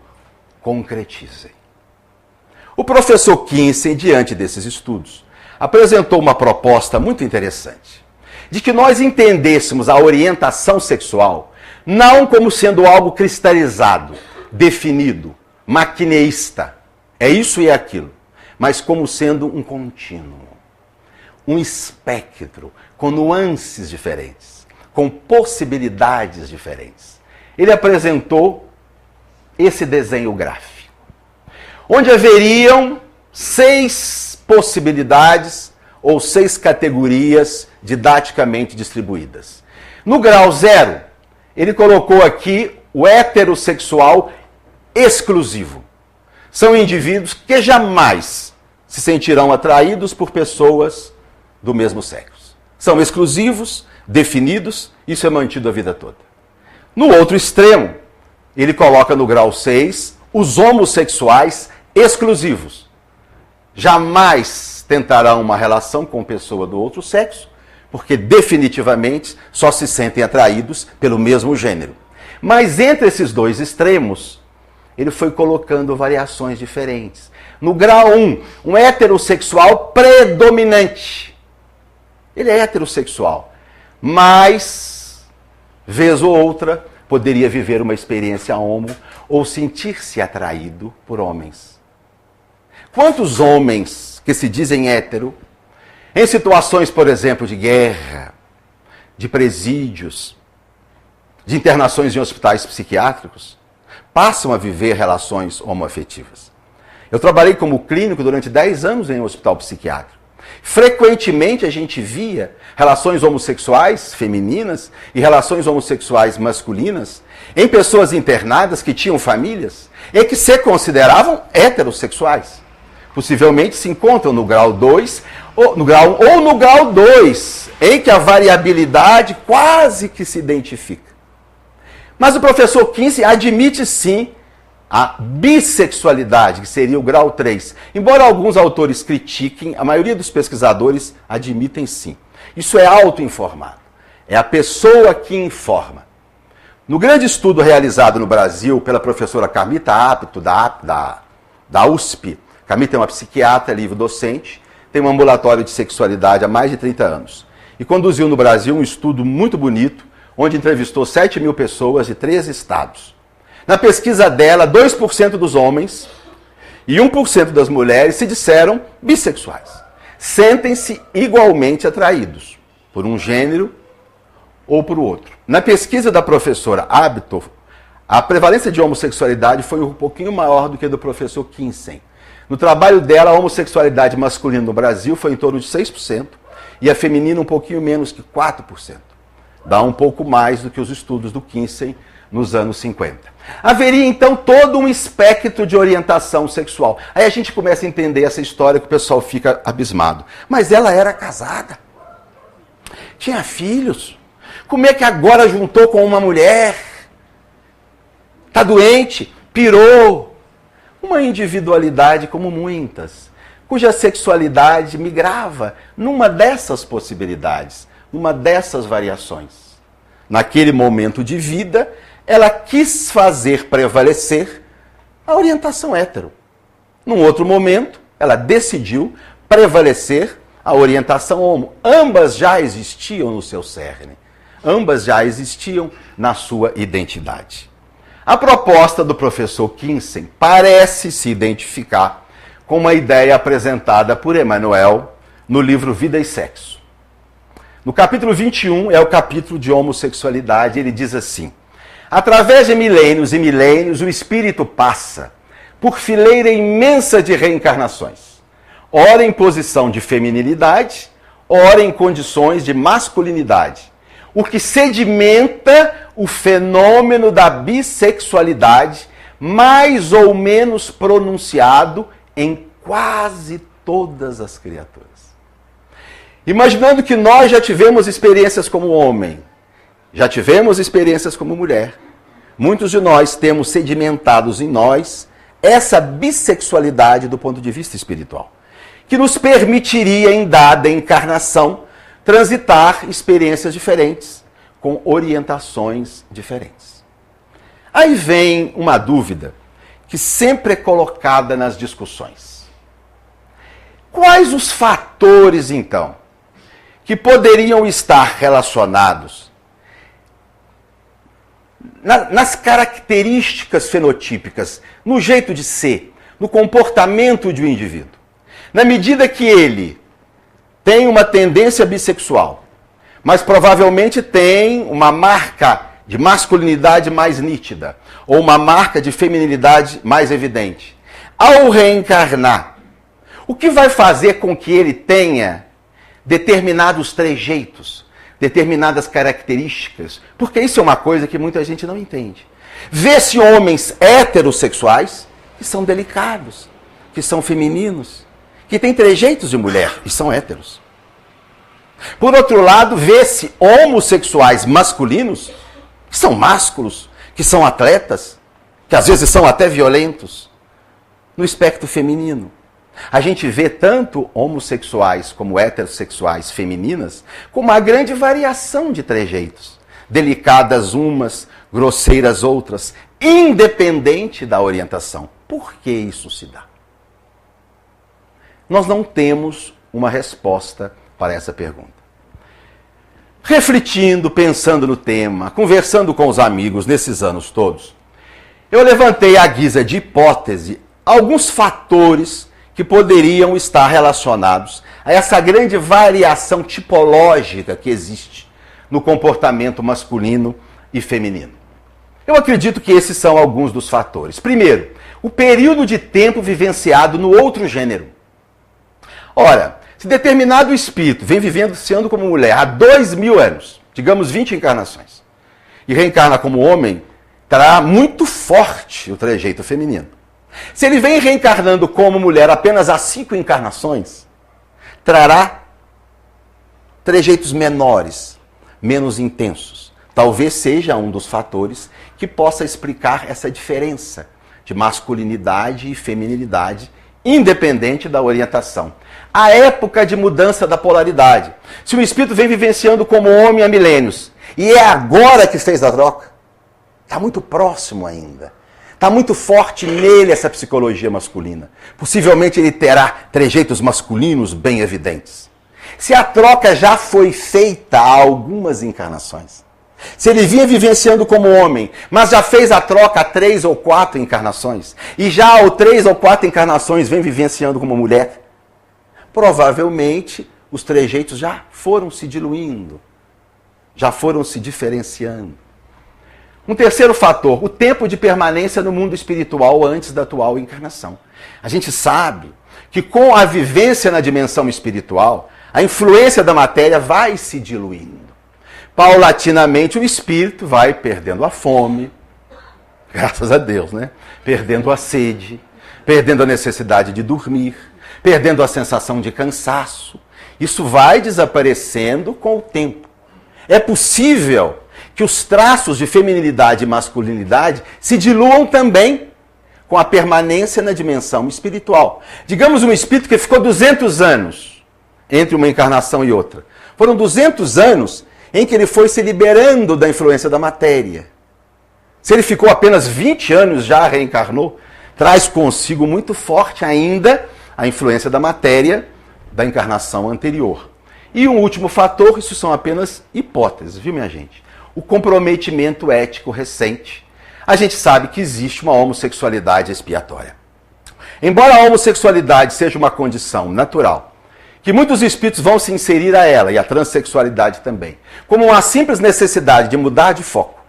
concretizem. O professor Kinsey, diante desses estudos, apresentou uma proposta muito interessante, de que nós entendêssemos a orientação sexual não como sendo algo cristalizado, definido, maquineísta, é isso e é aquilo, mas como sendo um contínuo, um espectro com nuances diferentes, com possibilidades diferentes. Ele apresentou esse desenho gráfico, onde haveriam 6 possibilidades ou 6 categorias didaticamente distribuídas. No grau 0, ele colocou aqui o heterossexual exclusivo. São indivíduos que jamais se sentirão atraídos por pessoas do mesmo sexo. São exclusivos, definidos, isso é mantido a vida toda. No outro extremo, ele coloca no grau 6 os homossexuais exclusivos. Jamais tentarão uma relação com pessoa do outro sexo, porque definitivamente só se sentem atraídos pelo mesmo gênero. Mas entre esses dois extremos, ele foi colocando variações diferentes. No grau 1, um heterossexual predominante. Ele é heterossexual, mas, vez ou outra, poderia viver uma experiência homo ou sentir-se atraído por homens. Quantos homens que se dizem hétero, em situações, por exemplo, de guerra, de presídios, de internações em hospitais psiquiátricos, passam a viver relações homoafetivas. Eu trabalhei como clínico durante 10 anos em um hospital psiquiátrico. Frequentemente a gente via relações homossexuais femininas e relações homossexuais masculinas em pessoas internadas que tinham famílias e que se consideravam heterossexuais. Possivelmente se encontram no grau 2 ou no grau 1 ou no grau 2, em que a variabilidade quase que se identifica. Mas o professor Kinsey admite sim a bissexualidade, que seria o grau 3. Embora alguns autores critiquem, a maioria dos pesquisadores admitem sim. Isso é autoinformado. É a pessoa que informa. No grande estudo realizado no Brasil pela professora Carmita Apto, da USP, Carmita é uma psiquiatra, livre-docente, tem um ambulatório de sexualidade há mais de 30 anos. E conduziu no Brasil um estudo muito bonito, onde entrevistou 7.000 pessoas de 13 estados. Na pesquisa dela, 2% dos homens e 1% das mulheres se disseram bissexuais. Sentem-se igualmente atraídos por um gênero ou por outro. Na pesquisa da professora Abito, a prevalência de homossexualidade foi um pouquinho maior do que a do professor Kinsey. No trabalho dela, a homossexualidade masculina no Brasil foi em torno de 6% e a feminina um pouquinho menos que 4%. Dá um pouco mais do que os estudos do Kinsey nos anos 50. Haveria então todo um espectro de orientação sexual. Aí a gente começa a entender essa história que o pessoal fica abismado. Mas ela era casada, tinha filhos. Como é que agora juntou com uma mulher? Está doente? Pirou? Uma individualidade como muitas, cuja sexualidade migrava numa dessas possibilidades, numa dessas variações. Naquele momento de vida, ela quis fazer prevalecer a orientação hétero. Num outro momento, ela decidiu prevalecer a orientação homo. Ambas já existiam no seu cerne. Ambas já existiam na sua identidade. A proposta do professor Kinsey parece se identificar com uma ideia apresentada por Emmanuel no livro Vida e Sexo. No capítulo 21, é o capítulo de homossexualidade, ele diz assim: através de milênios e milênios, o espírito passa por fileira imensa de reencarnações, ora em posição de feminilidade, ora em condições de masculinidade, o que sedimenta o fenômeno da bissexualidade, mais ou menos pronunciado em quase todas as criaturas. Imaginando que nós já tivemos experiências como homem, já tivemos experiências como mulher, muitos de nós temos sedimentados em nós essa bissexualidade do ponto de vista espiritual, que nos permitiria, em dada encarnação, transitar experiências diferentes, com orientações diferentes. Aí vem uma dúvida que sempre é colocada nas discussões. Quais os fatores, então, que poderiam estar relacionados nas características fenotípicas, no jeito de ser, no comportamento de um indivíduo? Na medida que ele tem uma tendência bissexual, mas provavelmente tem uma marca de masculinidade mais nítida, ou uma marca de feminilidade mais evidente. Ao reencarnar, o que vai fazer com que ele tenha determinados trejeitos, determinadas características? Porque isso é uma coisa que muita gente não entende. Vê-se homens heterossexuais que são delicados, que são femininos, que têm trejeitos de mulher e são héteros. Por outro lado, vê-se homossexuais masculinos, que são másculos, que são atletas, que às vezes são até violentos. No espectro feminino, a gente vê tanto homossexuais como heterossexuais femininas com uma grande variação de trejeitos. Delicadas umas, grosseiras outras, independente da orientação. Por que isso se dá? Nós não temos uma resposta para essa pergunta. Refletindo, pensando no tema, conversando com os amigos nesses anos todos, eu levantei à guisa de hipótese alguns fatores que poderiam estar relacionados a essa grande variação tipológica que existe no comportamento masculino e feminino. Eu acredito que esses são alguns dos fatores. Primeiro, o período de tempo vivenciado no outro gênero. Ora, se determinado espírito vem vivenciando como mulher há 2000 anos, digamos 20 encarnações, e reencarna como homem, terá muito forte o trejeito feminino. Se ele vem reencarnando como mulher apenas há 5 encarnações, trará trejeitos menores, menos intensos. Talvez seja um dos fatores que possa explicar essa diferença de masculinidade e feminilidade, independente da orientação. A época de mudança da polaridade. Se o espírito vem vivenciando como homem há milênios, e é agora que fez a troca, está muito próximo ainda. Está muito forte nele essa psicologia masculina. Possivelmente ele terá trejeitos masculinos bem evidentes. Se a troca já foi feita há algumas encarnações, se ele vinha vivenciando como homem, mas já fez a troca há 3 ou 4 encarnações, e já há 3 ou 4 encarnações vem vivenciando como mulher, provavelmente os trejeitos já foram se diluindo, já foram se diferenciando. Um terceiro fator, o tempo de permanência no mundo espiritual antes da atual encarnação. A gente sabe que com a vivência na dimensão espiritual, a influência da matéria vai se diluindo. Paulatinamente o espírito vai perdendo a fome, graças a Deus, né? Perdendo a sede, perdendo a necessidade de dormir, perdendo a sensação de cansaço. Isso vai desaparecendo com o tempo. É possível que os traços de feminilidade e masculinidade se diluam também com a permanência na dimensão espiritual. Digamos um espírito que ficou 200 anos entre uma encarnação e outra. Foram 200 anos em que ele foi se liberando da influência da matéria. Se ele ficou apenas 20 anos, já reencarnou, traz consigo muito forte ainda a influência da matéria da encarnação anterior. E um último fator, isso são apenas hipóteses, viu, minha gente? O comprometimento ético recente. A gente sabe que existe uma homossexualidade expiatória. Embora a homossexualidade seja uma condição natural, que muitos espíritos vão se inserir a ela, e a transexualidade também, como uma simples necessidade de mudar de foco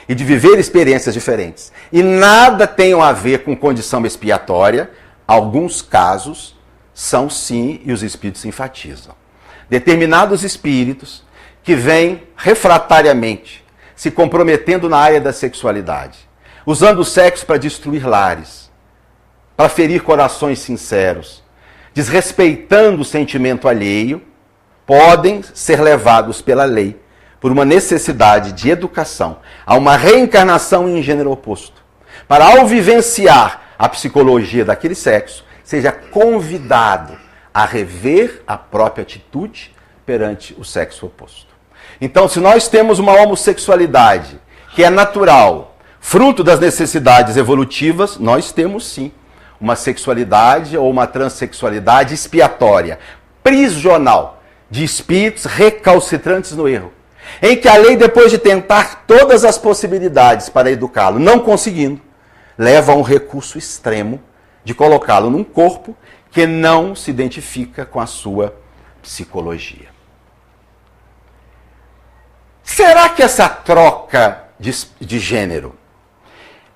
e de viver experiências diferentes, e nada tenham a ver com condição expiatória, alguns casos são sim, e os espíritos enfatizam. Determinados espíritos que vêm refratariamente se comprometendo na área da sexualidade, usando o sexo para destruir lares, para ferir corações sinceros, desrespeitando o sentimento alheio, podem ser levados pela lei por uma necessidade de educação a uma reencarnação em gênero oposto, para ao vivenciar a psicologia daquele sexo, seja convidado a rever a própria atitude perante o sexo oposto. Então, se nós temos uma homossexualidade que é natural, fruto das necessidades evolutivas, nós temos sim uma sexualidade ou uma transexualidade expiatória, prisional, de espíritos recalcitrantes no erro, em que a lei, depois de tentar todas as possibilidades para educá-lo, não conseguindo, leva a um recurso extremo de colocá-lo num corpo que não se identifica com a sua psicologia. Será que essa troca de gênero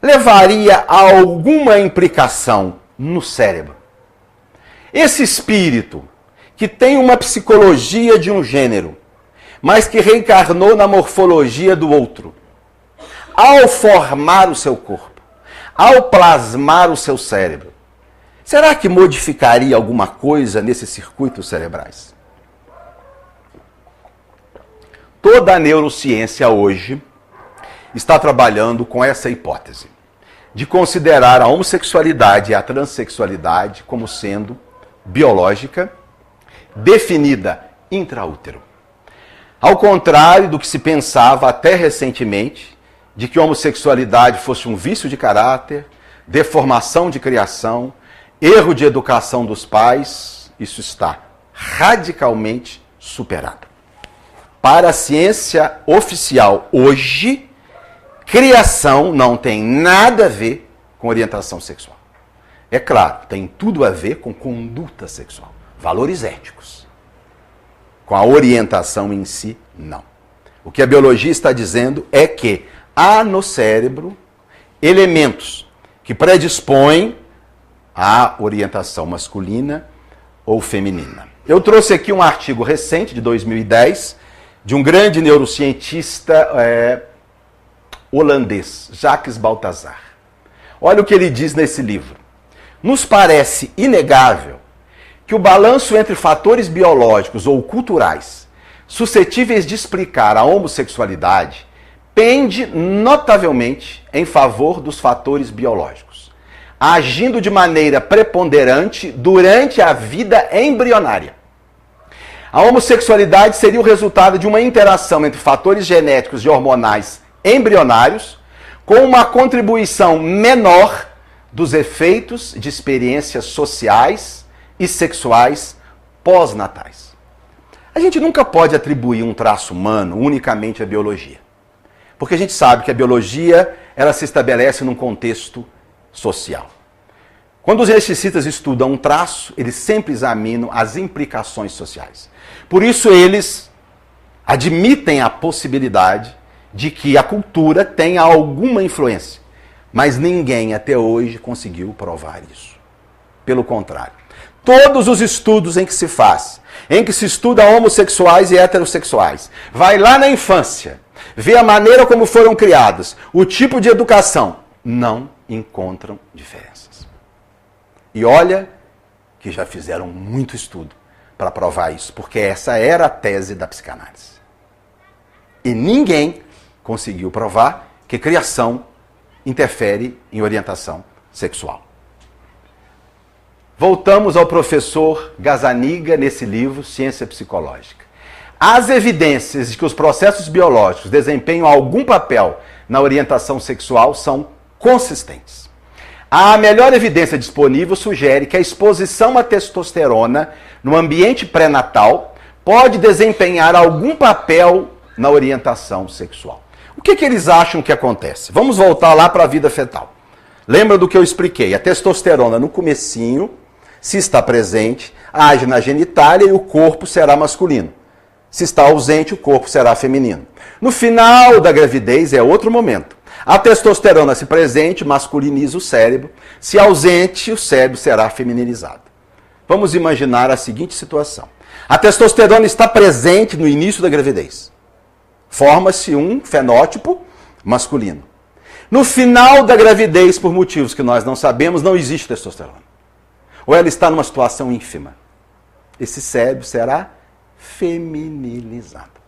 levaria a alguma implicação no cérebro? Esse espírito que tem uma psicologia de um gênero, mas que reencarnou na morfologia do outro, ao formar o seu corpo, ao plasmar o seu cérebro, será que modificaria alguma coisa nesses circuitos cerebrais? Toda a neurociência hoje está trabalhando com essa hipótese de considerar a homossexualidade e a transexualidade como sendo biológica, definida intraútero. Ao contrário do que se pensava até recentemente, de que a homossexualidade fosse um vício de caráter, deformação de criação, erro de educação dos pais, isso está radicalmente superado. Para a ciência oficial hoje, criação não tem nada a ver com orientação sexual. É claro, tem tudo a ver com conduta sexual, valores éticos. Com a orientação em si, não. O que a biologia está dizendo é que há no cérebro elementos que predispõem à orientação masculina ou feminina. Eu trouxe aqui um artigo recente, de 2010, de um grande neurocientista holandês, Jacques Balthazar. Olha o que ele diz nesse livro. Nos parece inegável que o balanço entre fatores biológicos ou culturais suscetíveis de explicar a homossexualidade pende notavelmente em favor dos fatores biológicos, agindo de maneira preponderante durante a vida embrionária. A homossexualidade seria o resultado de uma interação entre fatores genéticos e hormonais embrionários, com uma contribuição menor dos efeitos de experiências sociais e sexuais pós-natais. A gente nunca pode atribuir um traço humano unicamente à biologia, porque a gente sabe que a biologia ela se estabelece num contexto social. Quando os geneticistas estudam um traço, eles sempre examinam as implicações sociais. Por isso eles admitem a possibilidade de que a cultura tenha alguma influência, mas ninguém até hoje conseguiu provar isso. Pelo contrário, todos os estudos em que se estuda homossexuais e heterossexuais, vai lá na infância, vê a maneira como foram criadas, o tipo de educação, não encontram diferenças. E olha que já fizeram muito estudo para provar isso, porque essa era a tese da psicanálise. E ninguém conseguiu provar que criação interfere em orientação sexual. Voltamos ao professor Gazzaniga nesse livro, Ciência Psicológica. As evidências de que os processos biológicos desempenham algum papel na orientação sexual são consistentes. A melhor evidência disponível sugere que a exposição à testosterona no ambiente pré-natal pode desempenhar algum papel na orientação sexual. O que eles acham que acontece? Vamos voltar lá para a vida fetal. Lembra do que eu expliquei? A testosterona no comecinho, se está presente, age na genitália e o corpo será masculino. Se está ausente, o corpo será feminino. No final da gravidez é outro momento. A testosterona, se presente, masculiniza o cérebro. Se ausente, o cérebro será feminilizado. Vamos imaginar a seguinte situação. A testosterona está presente no início da gravidez. Forma-se um fenótipo masculino. No final da gravidez, por motivos que nós não sabemos, não existe testosterona. Ou ela está numa situação ínfima. Esse cérebro será feminilizado.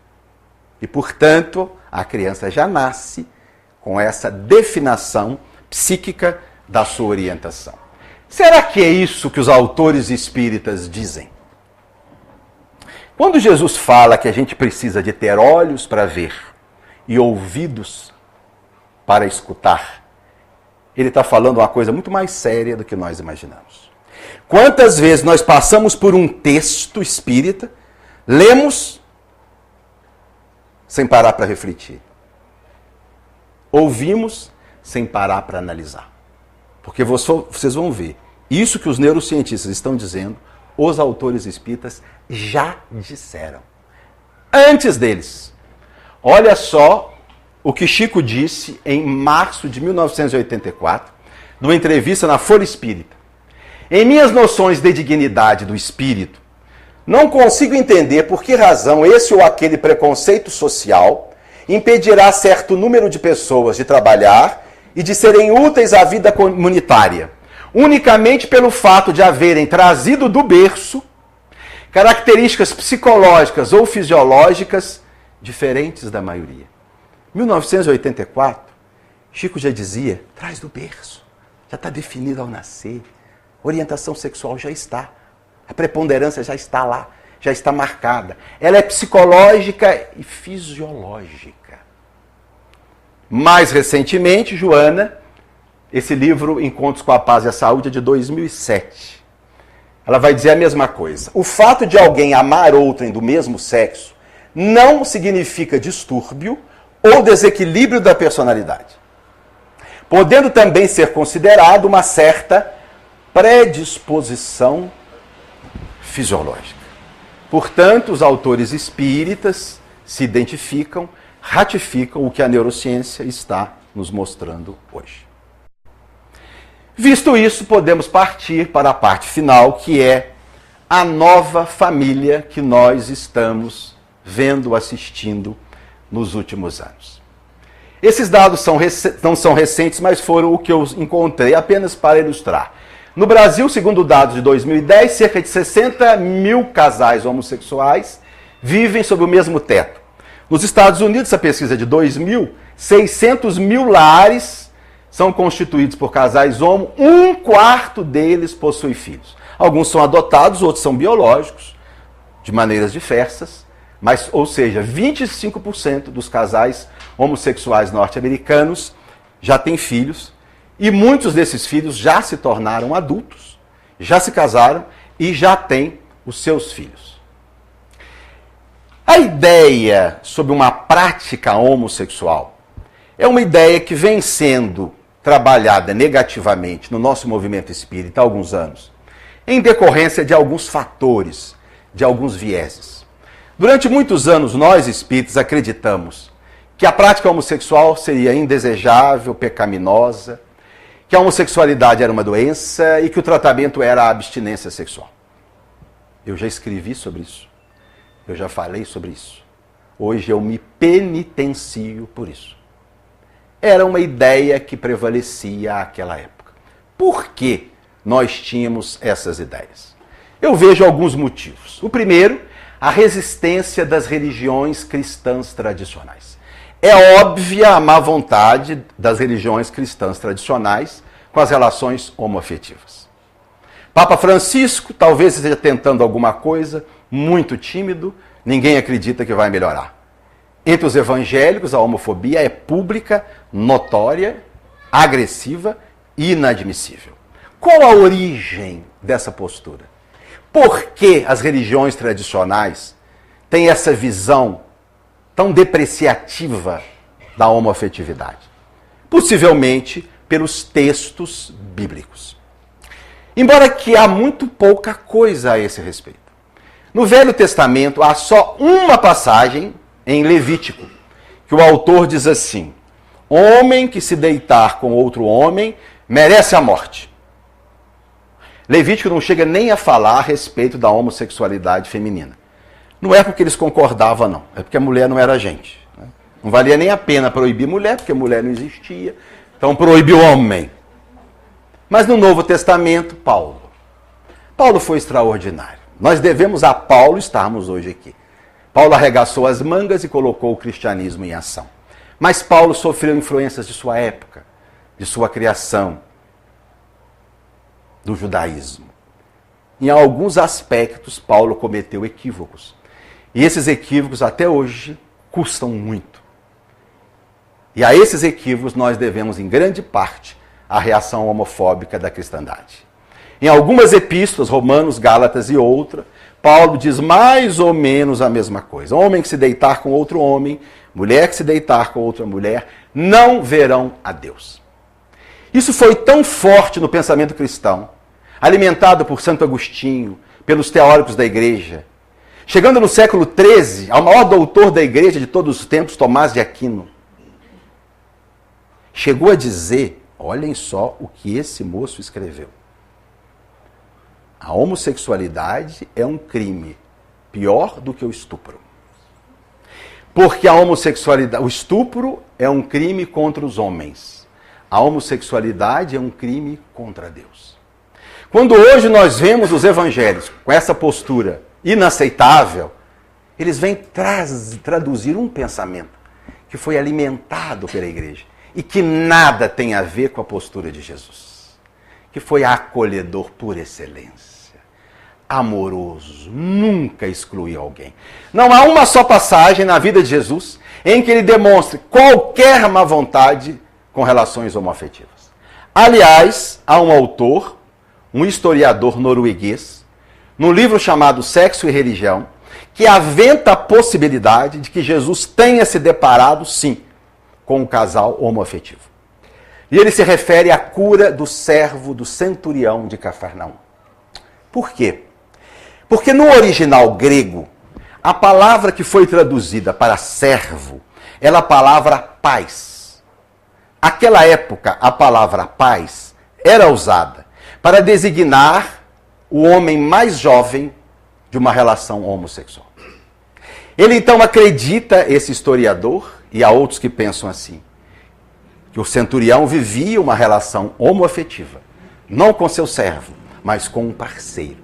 E, portanto, a criança já nasce com essa definição psíquica da sua orientação. Será que é isso que os autores espíritas dizem? Quando Jesus fala que a gente precisa de ter olhos para ver e ouvidos para escutar, ele está falando uma coisa muito mais séria do que nós imaginamos. Quantas vezes nós passamos por um texto espírita, lemos sem parar para refletir, ouvimos sem parar para analisar. Porque vocês vão ver, isso que os neurocientistas estão dizendo, os autores espíritas já disseram. Antes deles. Olha só o que Chico disse em março de 1984, numa entrevista na Folha Espírita. Em minhas noções de dignidade do espírito, não consigo entender por que razão esse ou aquele preconceito social impedirá certo número de pessoas de trabalhar e de serem úteis à vida comunitária, unicamente pelo fato de haverem trazido do berço características psicológicas ou fisiológicas diferentes da maioria. 1984, Chico já dizia, traz do berço, já está definido ao nascer, orientação sexual já está, a preponderância já está lá, já está marcada. Ela é psicológica e fisiológica. Mais recentemente, Joana, esse livro, Encontros com a Paz e a Saúde, é de 2007. Ela vai dizer a mesma coisa. O fato de alguém amar outrem do mesmo sexo não significa distúrbio ou desequilíbrio da personalidade, podendo também ser considerado uma certa predisposição fisiológica. Portanto, os autores espíritas se identificam, ratificam o que a neurociência está nos mostrando hoje. Visto isso, podemos partir para a parte final, que é a nova família que nós estamos vendo, assistindo nos últimos anos. Esses dados não são recentes, mas foram o que eu encontrei apenas para ilustrar. No Brasil, segundo dados de 2010, cerca de 60 mil casais homossexuais vivem sob o mesmo teto. Nos Estados Unidos, a pesquisa é de 2000, 600 mil lares são constituídos por casais homo, 1/4 deles possui filhos. Alguns são adotados, outros são biológicos, de maneiras diversas, mas, ou seja, 25% dos casais homossexuais norte-americanos já têm filhos, e muitos desses filhos já se tornaram adultos, já se casaram e já têm os seus filhos. A ideia sobre uma prática homossexual é uma ideia que vem sendo trabalhada negativamente no nosso movimento espírita há alguns anos, em decorrência de alguns fatores, de alguns vieses. Durante muitos anos, nós espíritas acreditamos que a prática homossexual seria indesejável, pecaminosa, que a homossexualidade era uma doença e que o tratamento era a abstinência sexual. Eu já escrevi sobre isso. Eu já falei sobre isso. Hoje eu me penitencio por isso. Era uma ideia que prevalecia àquela época. Por que nós tínhamos essas ideias? Eu vejo alguns motivos. O primeiro, a resistência das religiões cristãs tradicionais. É óbvia a má vontade das religiões cristãs tradicionais com as relações homoafetivas. Papa Francisco talvez esteja tentando alguma coisa, muito tímido, ninguém acredita que vai melhorar. Entre os evangélicos, a homofobia é pública, notória, agressiva e inadmissível. Qual a origem dessa postura? Por que as religiões tradicionais têm essa visão tão depreciativa da homoafetividade? Possivelmente pelos textos bíblicos. Embora que há muito pouca coisa a esse respeito. No Velho Testamento há só uma passagem em Levítico, que o autor diz assim: homem que se deitar com outro homem merece a morte. Levítico não chega nem a falar a respeito da homossexualidade feminina. Não é porque eles concordavam, não. É porque a mulher não era gente. Não valia nem a pena proibir mulher, porque a mulher não existia. Então proibiu o homem. Mas no Novo Testamento, Paulo foi extraordinário. Nós devemos a Paulo estarmos hoje aqui. Paulo arregaçou as mangas e colocou o cristianismo em ação. Mas Paulo sofreu influências de sua época, de sua criação, do judaísmo. Em alguns aspectos, Paulo cometeu equívocos. E esses equívocos, até hoje, custam muito. E a esses equívocos nós devemos, em grande parte, a reação homofóbica da cristandade. Em algumas epístolas, Romanos, Gálatas e outra, Paulo diz mais ou menos a mesma coisa. Homem que se deitar com outro homem, mulher que se deitar com outra mulher, não verão a Deus. Isso foi tão forte no pensamento cristão, alimentado por Santo Agostinho, pelos teóricos da igreja. Chegando no século XIII, ao maior doutor da igreja de todos os tempos, Tomás de Aquino, chegou a dizer, olhem só o que esse moço escreveu: a homossexualidade é um crime pior do que o estupro. Porque a homossexualidade, o estupro é um crime contra os homens. A homossexualidade é um crime contra Deus. Quando hoje nós vemos os evangélicos com essa postura inaceitável, eles vêm traduzir um pensamento que foi alimentado pela igreja e que nada tem a ver com a postura de Jesus, que foi acolhedor por excelência, amoroso, nunca excluiu alguém. Não há uma só passagem na vida de Jesus em que ele demonstre qualquer má vontade com relações homoafetivas. Aliás, há um autor, um historiador norueguês, no livro chamado Sexo e Religião, que aventa a possibilidade de que Jesus tenha se deparado, sim, com um casal homoafetivo. E ele se refere à cura do servo do centurião de Cafarnaum. Por quê? Porque no original grego, a palavra que foi traduzida para servo era a palavra paz. Naquela época, a palavra paz era usada para designar o homem mais jovem de uma relação homossexual. Ele então acredita, esse historiador, e há outros que pensam assim, que o centurião vivia uma relação homoafetiva, não com seu servo, mas com um parceiro.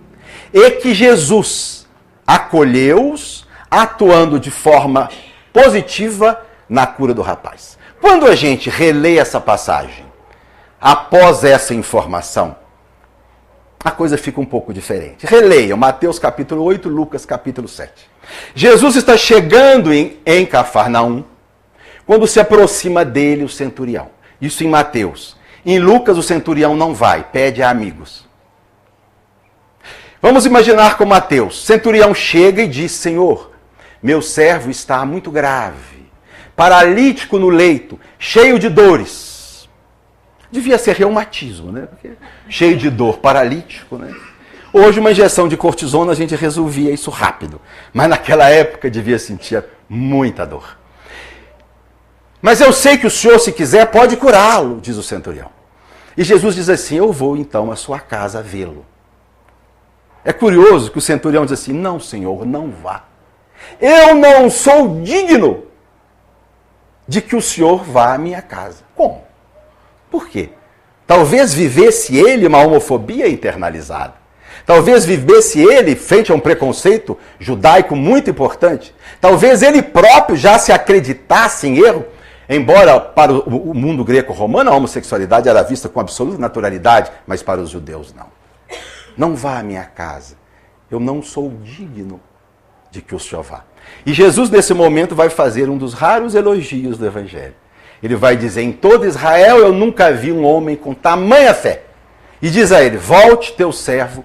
E que Jesus acolheu-os, atuando de forma positiva na cura do rapaz. Quando a gente relê essa passagem, após essa informação, a coisa fica um pouco diferente. Releiam Mateus capítulo 8, Lucas capítulo 7. Jesus está chegando em Cafarnaum, quando se aproxima dele o centurião. Isso em Mateus. Em Lucas, o centurião não vai, pede a amigos. Vamos imaginar com Mateus. O centurião chega e diz: Senhor, meu servo está muito grave, paralítico no leito, cheio de dores. Devia ser reumatismo, né? Porque cheio de dor, paralítico, né? Hoje, uma injeção de cortisona, a gente resolvia isso rápido. Mas naquela época, devia sentir muita dor. Mas eu sei que o senhor, se quiser, pode curá-lo, diz o centurião. E Jesus diz assim: eu vou então à sua casa vê-lo. É curioso que o centurião diz assim: não, senhor, não vá. Eu não sou digno de que o senhor vá à minha casa. Como? Por quê? Talvez vivesse ele uma homofobia internalizada. Talvez vivesse ele frente a um preconceito judaico muito importante. Talvez ele próprio já se acreditasse em erro. Embora para o mundo greco-romano a homossexualidade era vista com absoluta naturalidade, mas para os judeus não. Não vá à minha casa. Eu não sou digno de que o senhor vá. E Jesus, nesse momento, vai fazer um dos raros elogios do Evangelho. Ele vai dizer: em todo Israel eu nunca vi um homem com tamanha fé. E diz a ele: volte, teu servo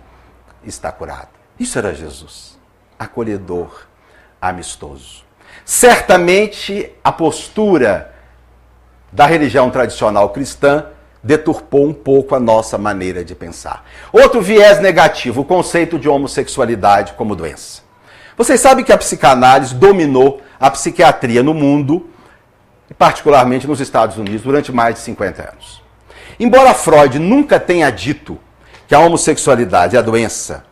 está curado. Isso era Jesus, acolhedor, amistoso. Certamente a postura da religião tradicional cristã deturpou um pouco a nossa maneira de pensar. Outro viés negativo, o conceito de homossexualidade como doença. Vocês sabem que a psicanálise dominou a psiquiatria no mundo, e particularmente nos Estados Unidos, durante mais de 50 anos. Embora Freud nunca tenha dito que a homossexualidade é a doença,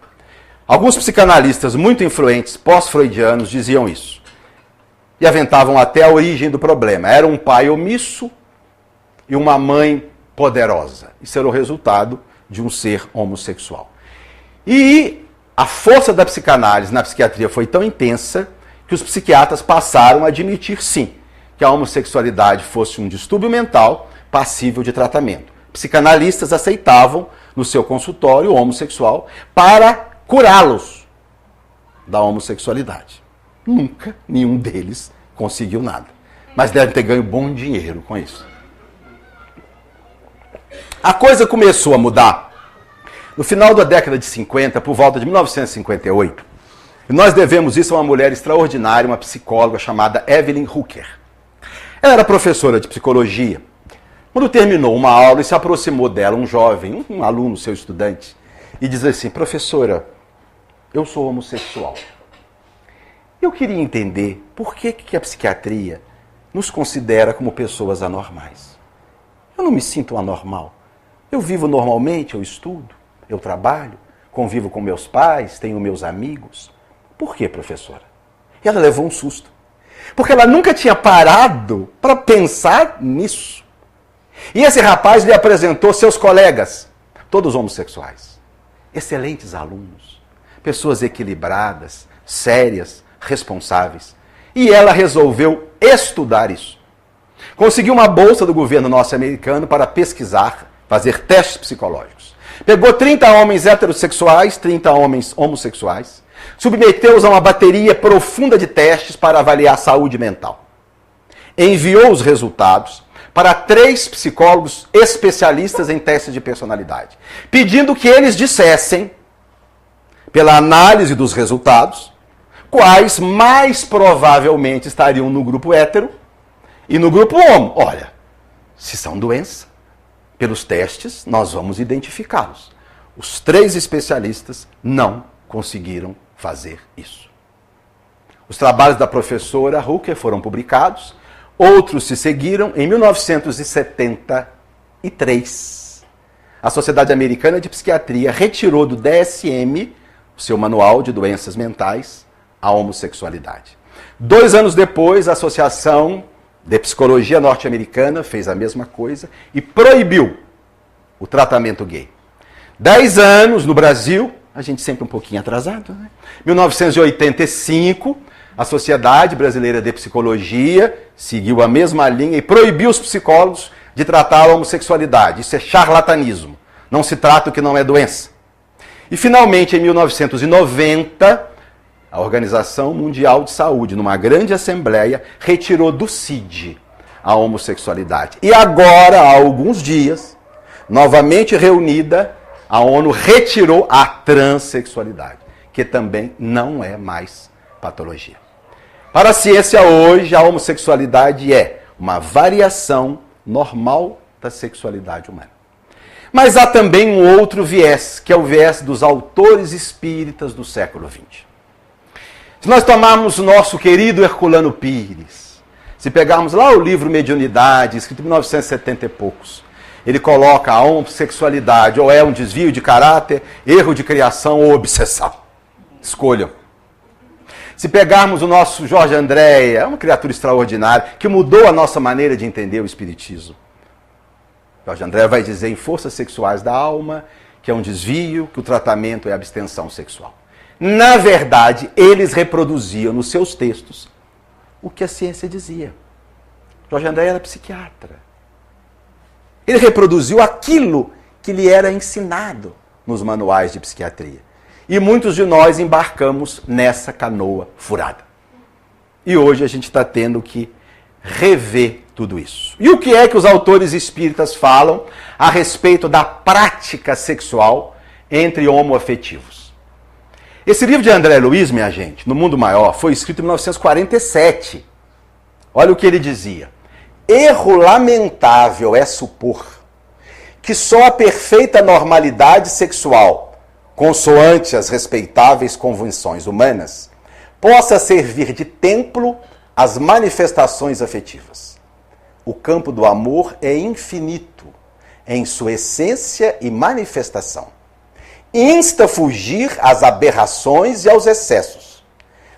alguns psicanalistas muito influentes, pós-freudianos, diziam isso. E aventavam até a origem do problema. Era um pai omisso e uma mãe poderosa. Isso era o resultado de um ser homossexual. E a força da psicanálise na psiquiatria foi tão intensa que os psiquiatras passaram a admitir, sim, que a homossexualidade fosse um distúrbio mental passível de tratamento. Psicanalistas aceitavam no seu consultório o homossexual para curá-los da homossexualidade. Nunca nenhum deles conseguiu nada. Mas devem ter ganho bom dinheiro com isso. A coisa começou a mudar no final da década de 50, por volta de 1958. E nós devemos isso a uma mulher extraordinária, uma psicóloga chamada Evelyn Hooker. Ela era professora de psicologia. Quando terminou uma aula e se aproximou dela um jovem, um aluno, seu estudante, e diz assim: professora, eu sou homossexual. Eu queria entender por que a psiquiatria nos considera como pessoas anormais. Eu não me sinto anormal. Eu vivo normalmente, eu estudo, eu trabalho, convivo com meus pais, tenho meus amigos. Por que, professora? E ela levou um susto. Porque ela nunca tinha parado para pensar nisso. E esse rapaz lhe apresentou seus colegas, todos homossexuais. Excelentes alunos, pessoas equilibradas, sérias, responsáveis. E ela resolveu estudar isso. Conseguiu uma bolsa do governo norte-americano para pesquisar, fazer testes psicológicos. Pegou 30 homens heterossexuais, 30 homens homossexuais, submeteu-os a uma bateria profunda de testes para avaliar a saúde mental. Enviou os resultados para 3 psicólogos especialistas em testes de personalidade, pedindo que eles dissessem, pela análise dos resultados, quais mais provavelmente estariam no grupo hétero e no grupo homo. Olha, se são doença, pelos testes, nós vamos identificá-los. Os 3 especialistas não conseguiram fazer isso. Os trabalhos da professora Hooker foram publicados, outros se seguiram. Em 1973, a Sociedade Americana de Psiquiatria retirou do DSM, o seu manual de doenças mentais, a homossexualidade. 2 anos depois, a Associação de Psicologia Norte-Americana fez a mesma coisa e proibiu o tratamento gay. 10 anos no Brasil, a gente sempre um pouquinho atrasado, né? 1985, a Sociedade Brasileira de Psicologia seguiu a mesma linha e proibiu os psicólogos de tratar a homossexualidade. Isso é charlatanismo. Não se trata o que não é doença. E, finalmente, em 1990, a Organização Mundial de Saúde, numa grande assembleia, retirou do CID a homossexualidade. E agora, há alguns dias, novamente reunida, a ONU retirou a transexualidade, que também não é mais patologia. Para a ciência hoje, a homossexualidade é uma variação normal da sexualidade humana. Mas há também um outro viés, que é o viés dos autores espíritas do século XX. Se nós tomarmos o nosso querido Herculano Pires, se pegarmos lá o livro Mediunidade, escrito em 1970 e poucos, ele coloca a homossexualidade ou é um desvio de caráter, erro de criação ou obsessão. Escolham. Se pegarmos o nosso Jorge Andréa, é uma criatura extraordinária, que mudou a nossa maneira de entender o espiritismo. Jorge Andréa vai dizer em Forças Sexuais da Alma que é um desvio, que o tratamento é abstenção sexual. Na verdade, eles reproduziam nos seus textos o que a ciência dizia. Jorge Andréa era psiquiatra. Ele reproduziu aquilo que lhe era ensinado nos manuais de psiquiatria. E muitos de nós embarcamos nessa canoa furada. E hoje a gente está tendo que rever tudo isso. E o que é que os autores espíritas falam a respeito da prática sexual entre homoafetivos? Esse livro de André Luiz, minha gente, No Mundo Maior, foi escrito em 1947. Olha o que ele dizia. Erro lamentável é supor que só a perfeita normalidade sexual, consoante as respeitáveis convenções humanas, possa servir de templo às manifestações afetivas. O campo do amor é infinito em sua essência e manifestação. Insta a fugir às aberrações e aos excessos.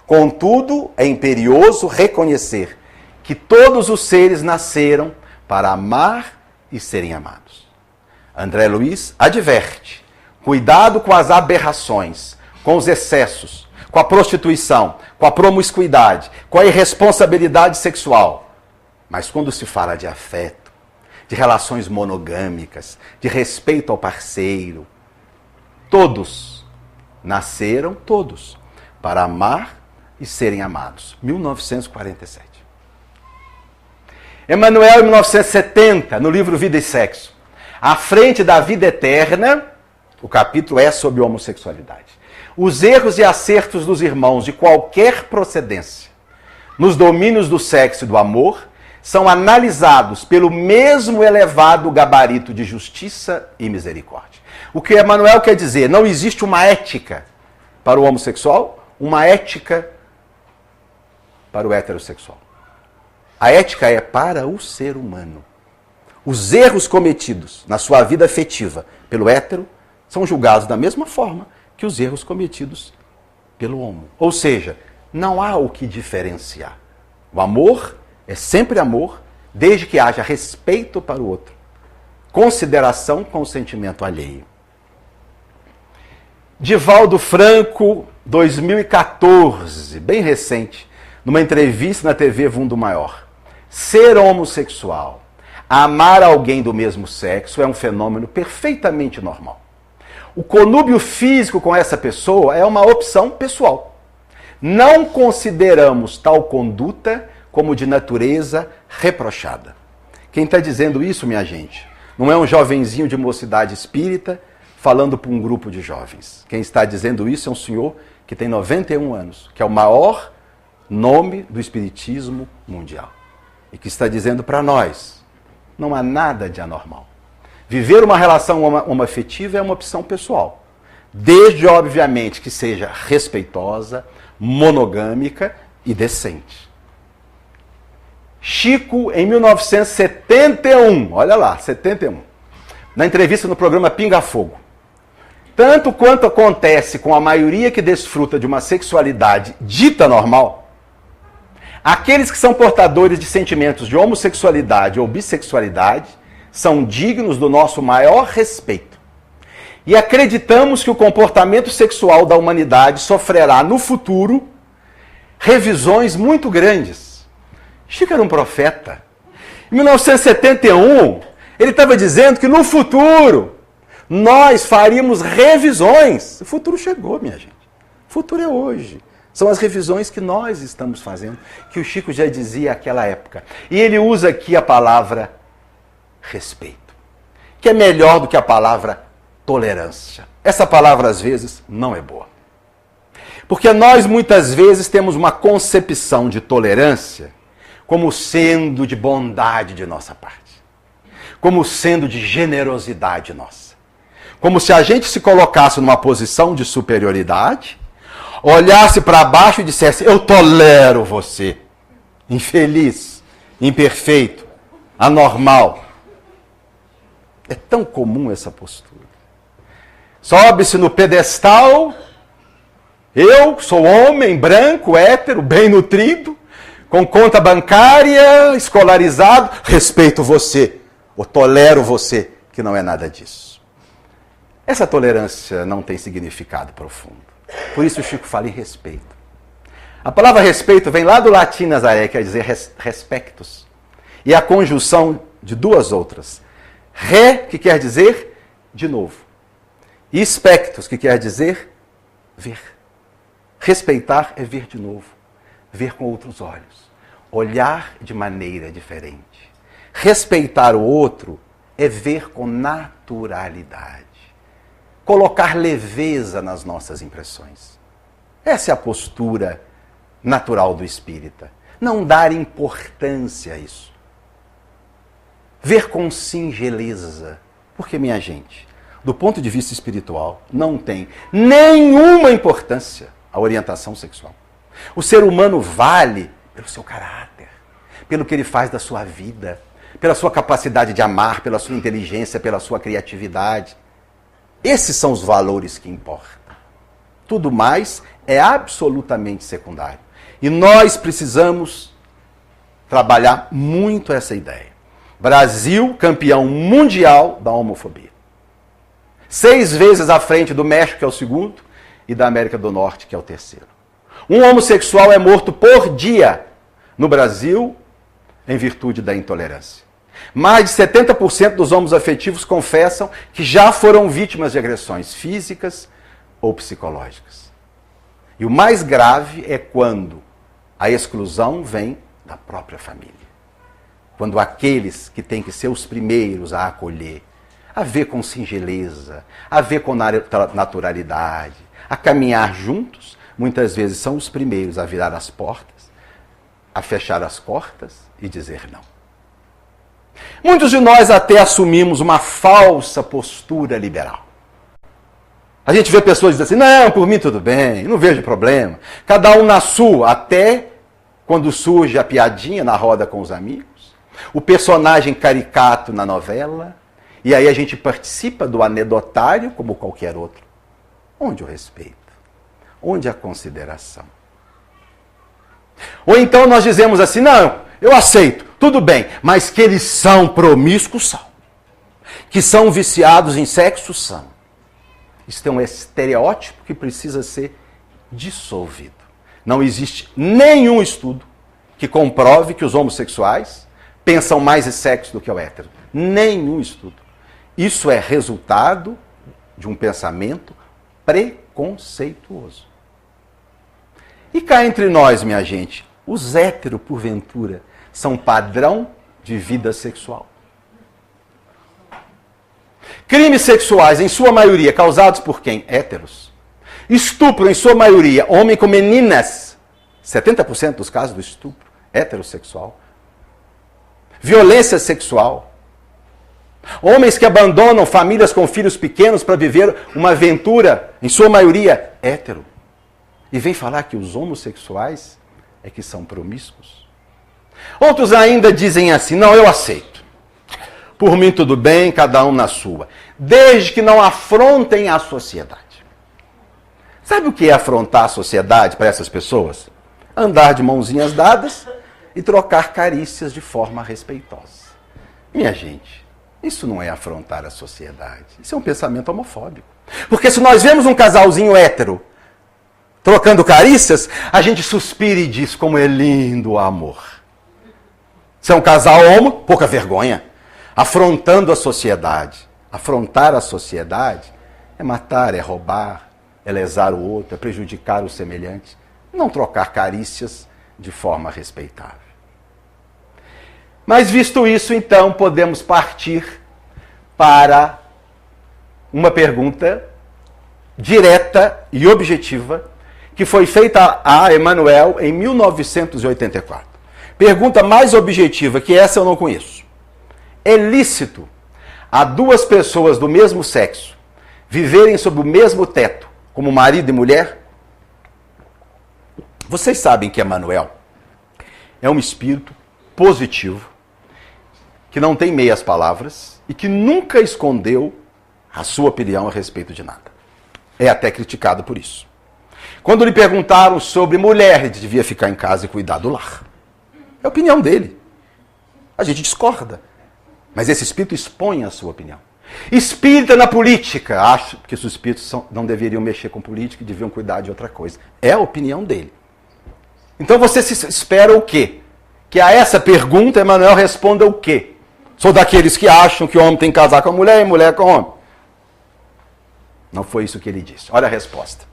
Contudo, é imperioso reconhecer que todos os seres nasceram para amar e serem amados. André Luiz adverte: cuidado com as aberrações, com os excessos, com a prostituição, com a promiscuidade, com a irresponsabilidade sexual. Mas quando se fala de afeto, de relações monogâmicas, de respeito ao parceiro, todos nasceram, todos, para amar e serem amados. 1947. Emmanuel, em 1970, no livro Vida e Sexo, à frente da vida eterna, o capítulo é sobre homossexualidade. Os erros e acertos dos irmãos de qualquer procedência, nos domínios do sexo e do amor, são analisados pelo mesmo elevado gabarito de justiça e misericórdia. O que Emmanuel quer dizer? Não existe uma ética para o homossexual, uma ética para o heterossexual. A ética é para o ser humano. Os erros cometidos na sua vida afetiva pelo hétero são julgados da mesma forma que os erros cometidos pelo homo. Ou seja, não há o que diferenciar. O amor é sempre amor, desde que haja respeito para o outro. Consideração com o sentimento alheio. Divaldo Franco, 2014, bem recente, numa entrevista na TV Mundo Maior. Ser homossexual, amar alguém do mesmo sexo é um fenômeno perfeitamente normal. O conúbio físico com essa pessoa é uma opção pessoal. Não consideramos tal conduta como de natureza reprochada. Quem está dizendo isso, minha gente, não é um jovenzinho de mocidade espírita falando para um grupo de jovens. Quem está dizendo isso é um senhor que tem 91 anos, que é o maior nome do espiritismo mundial. E que está dizendo para nós, não há nada de anormal. Viver uma relação homoafetiva é uma opção pessoal. Desde, obviamente, que seja respeitosa, monogâmica e decente. Chico, em 1971, olha lá, 71, na entrevista no programa Pinga Fogo, tanto quanto acontece com a maioria que desfruta de uma sexualidade dita normal, aqueles que são portadores de sentimentos de homossexualidade ou bissexualidade são dignos do nosso maior respeito. E acreditamos que o comportamento sexual da humanidade sofrerá no futuro revisões muito grandes. Chico era um profeta. Em 1971, ele estava dizendo que no futuro nós faríamos revisões. O futuro chegou, minha gente. O futuro é hoje. São as revisões que nós estamos fazendo, que o Chico já dizia naquela época. E ele usa aqui a palavra respeito, que é melhor do que a palavra tolerância. Essa palavra, às vezes, não é boa. Porque nós, muitas vezes, temos uma concepção de tolerância como sendo de bondade de nossa parte, como sendo de generosidade nossa. Como se a gente se colocasse numa posição de superioridade, olhasse para baixo e dissesse: eu tolero você, infeliz, imperfeito, anormal. É tão comum essa postura. Sobe-se no pedestal, eu sou homem, branco, hétero, bem nutrido, com conta bancária, escolarizado, respeito você, ou tolero você, que não é nada disso. Essa tolerância não tem significado profundo. Por isso o Chico fala em respeito. A palavra respeito vem lá do latim Nazaré, quer dizer respectus. E a conjunção de duas outras. Re, que quer dizer de novo. E spectus, que quer dizer ver. Respeitar é ver de novo. Ver com outros olhos. Olhar de maneira diferente. Respeitar o outro é ver com naturalidade. Colocar leveza nas nossas impressões. Essa é a postura natural do espírita. Não dar importância a isso. Ver com singeleza. Porque, minha gente, do ponto de vista espiritual, não tem nenhuma importância a orientação sexual. O ser humano vale pelo seu caráter, pelo que ele faz da sua vida, pela sua capacidade de amar, pela sua inteligência, pela sua criatividade. Esses são os valores que importam. Tudo mais é absolutamente secundário. E nós precisamos trabalhar muito essa ideia. Brasil, campeão mundial da homofobia. 6 vezes à frente do México, que é o segundo, e da América do Norte, que é o terceiro. Um homossexual é morto por dia no Brasil em virtude da intolerância. Mais de 70% dos homoafetivos confessam que já foram vítimas de agressões físicas ou psicológicas. E o mais grave é quando a exclusão vem da própria família. Quando aqueles que têm que ser os primeiros a acolher, a ver com singeleza, a ver com naturalidade, a caminhar juntos, muitas vezes são os primeiros a virar as portas, a fechar as portas e dizer não. Muitos de nós até assumimos uma falsa postura liberal. A gente vê pessoas dizendo assim: não, por mim tudo bem, não vejo problema. Cada um na sua, até quando surge a piadinha na roda com os amigos, o personagem caricato na novela, e aí a gente participa do anedotário como qualquer outro. Onde o respeito? Onde a consideração? Ou então nós dizemos assim: não, eu aceito, tudo bem, mas que eles são promíscuos, são. Que são viciados em sexo, são. Isso é um estereótipo que precisa ser dissolvido. Não existe nenhum estudo que comprove que os homossexuais pensam mais em sexo do que o hétero. Nenhum estudo. Isso é resultado de um pensamento preconceituoso. E cá entre nós, minha gente, os héteros, porventura, são padrão de vida sexual. Crimes sexuais, em sua maioria, causados por quem? Héteros. Estupro, em sua maioria, homem com meninas. 70% dos casos do estupro, heterossexual. Violência sexual. Homens que abandonam famílias com filhos pequenos para viver uma aventura, em sua maioria, hétero. E vem falar que os homossexuais é que são promíscuos. Outros ainda dizem assim, não, eu aceito. Por mim tudo bem, cada um na sua. Desde que não afrontem a sociedade. Sabe o que é afrontar a sociedade para essas pessoas? Andar de mãozinhas dadas e trocar carícias de forma respeitosa. Minha gente, isso não é afrontar a sociedade. Isso é um pensamento homofóbico. Porque se nós vemos um casalzinho hétero trocando carícias, a gente suspira e diz como é lindo o amor. Se é um casal homo, pouca vergonha. Afrontando a sociedade. Afrontar a sociedade é matar, é roubar, é lesar o outro, é prejudicar o semelhante. Não trocar carícias de forma respeitável. Mas visto isso, então, podemos partir para uma pergunta direta e objetiva que foi feita a Emmanuel em 1984. Pergunta mais objetiva, que essa eu não conheço. É lícito a duas pessoas do mesmo sexo viverem sob o mesmo teto, como marido e mulher? Vocês sabem que Emmanuel é um espírito positivo, que não tem meias palavras e que nunca escondeu a sua opinião a respeito de nada. É até criticado por isso. Quando lhe perguntaram sobre mulher, ele devia ficar em casa e cuidar do lar. É a opinião dele. A gente discorda. Mas esse espírito expõe a sua opinião. Espírita na política. Acho que os espíritos não deveriam mexer com política e deviam cuidar de outra coisa. É a opinião dele. Então você se espera o quê? Que a essa pergunta Emmanuel responda o quê? Sou daqueles que acham que o homem tem que casar com a mulher e mulher com o homem. Não foi isso que ele disse. Olha a resposta.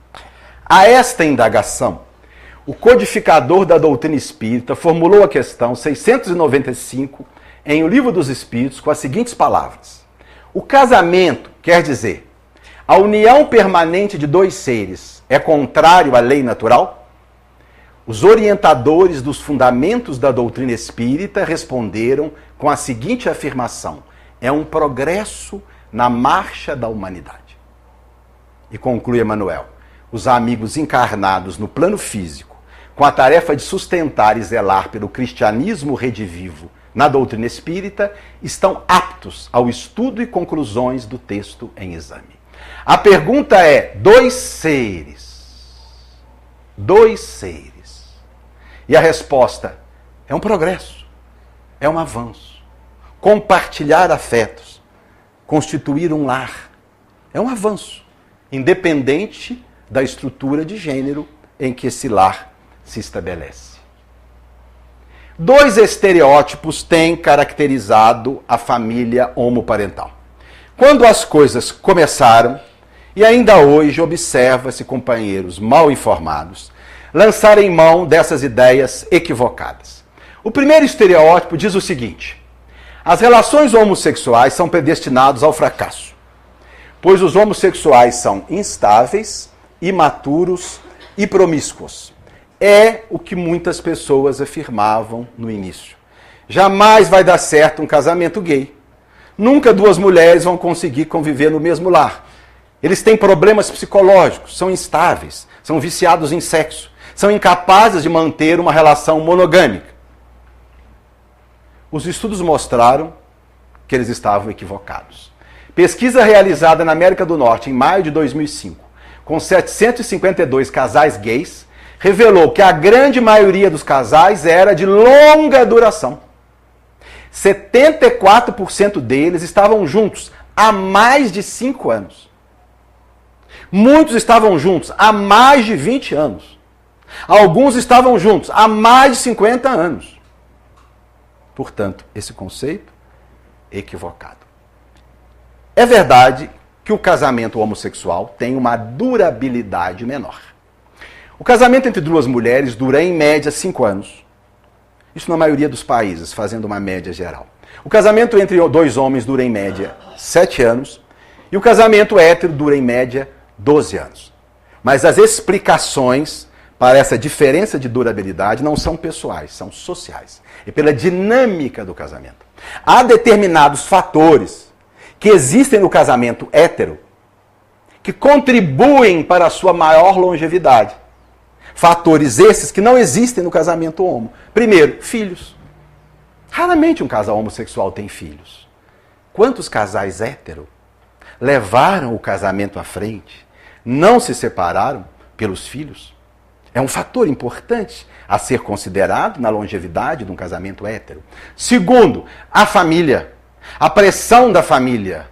A esta indagação, o codificador da doutrina espírita formulou a questão 695 em O Livro dos Espíritos com as seguintes palavras. O casamento, quer dizer, a união permanente de dois seres, é contrário à lei natural? Os orientadores dos fundamentos da doutrina espírita responderam com a seguinte afirmação: é um progresso na marcha da humanidade. E conclui Emmanuel: os amigos encarnados no plano físico, com a tarefa de sustentar e zelar pelo cristianismo redivivo na doutrina espírita, estão aptos ao estudo e conclusões do texto em exame. A pergunta é: dois seres. Dois seres. E a resposta é um progresso, é um avanço. Compartilhar afetos, constituir um lar, é um avanço, independente da estrutura de gênero em que esse lar se estabelece. Dois estereótipos têm caracterizado a família homoparental. Quando as coisas começaram, e ainda hoje observa-se companheiros mal informados lançarem mão dessas ideias equivocadas. O primeiro estereótipo diz o seguinte: as relações homossexuais são predestinadas ao fracasso, pois os homossexuais são instáveis, imaturos e promíscuos. É o que muitas pessoas afirmavam no início. Jamais vai dar certo um casamento gay. Nunca duas mulheres vão conseguir conviver no mesmo lar. Eles têm problemas psicológicos, são instáveis, são viciados em sexo, são incapazes de manter uma relação monogâmica. Os estudos mostraram que eles estavam equivocados. Pesquisa realizada na América do Norte em maio de 2005, com 752 casais gays, revelou que a grande maioria dos casais era de longa duração. 74% deles estavam juntos há mais de 5 anos. Muitos estavam juntos há mais de 20 anos. Alguns estavam juntos há mais de 50 anos. Portanto, esse conceito é equivocado. É verdade que o casamento homossexual tem uma durabilidade menor. O casamento entre duas mulheres dura em média 5 anos. Isso na maioria dos países, fazendo uma média geral. O casamento entre dois homens dura em média 7 anos. E o casamento hétero dura em média 12 anos. Mas as explicações para essa diferença de durabilidade não são pessoais, são sociais. É pela dinâmica do casamento. Há determinados fatores que existem no casamento hétero que contribuem para a sua maior longevidade. Fatores esses que não existem no casamento homo. Primeiro, filhos. Raramente um casal homossexual tem filhos. Quantos casais hétero levaram o casamento à frente, não se separaram pelos filhos? É um fator importante a ser considerado na longevidade de um casamento hétero. Segundo, a família. A pressão da família.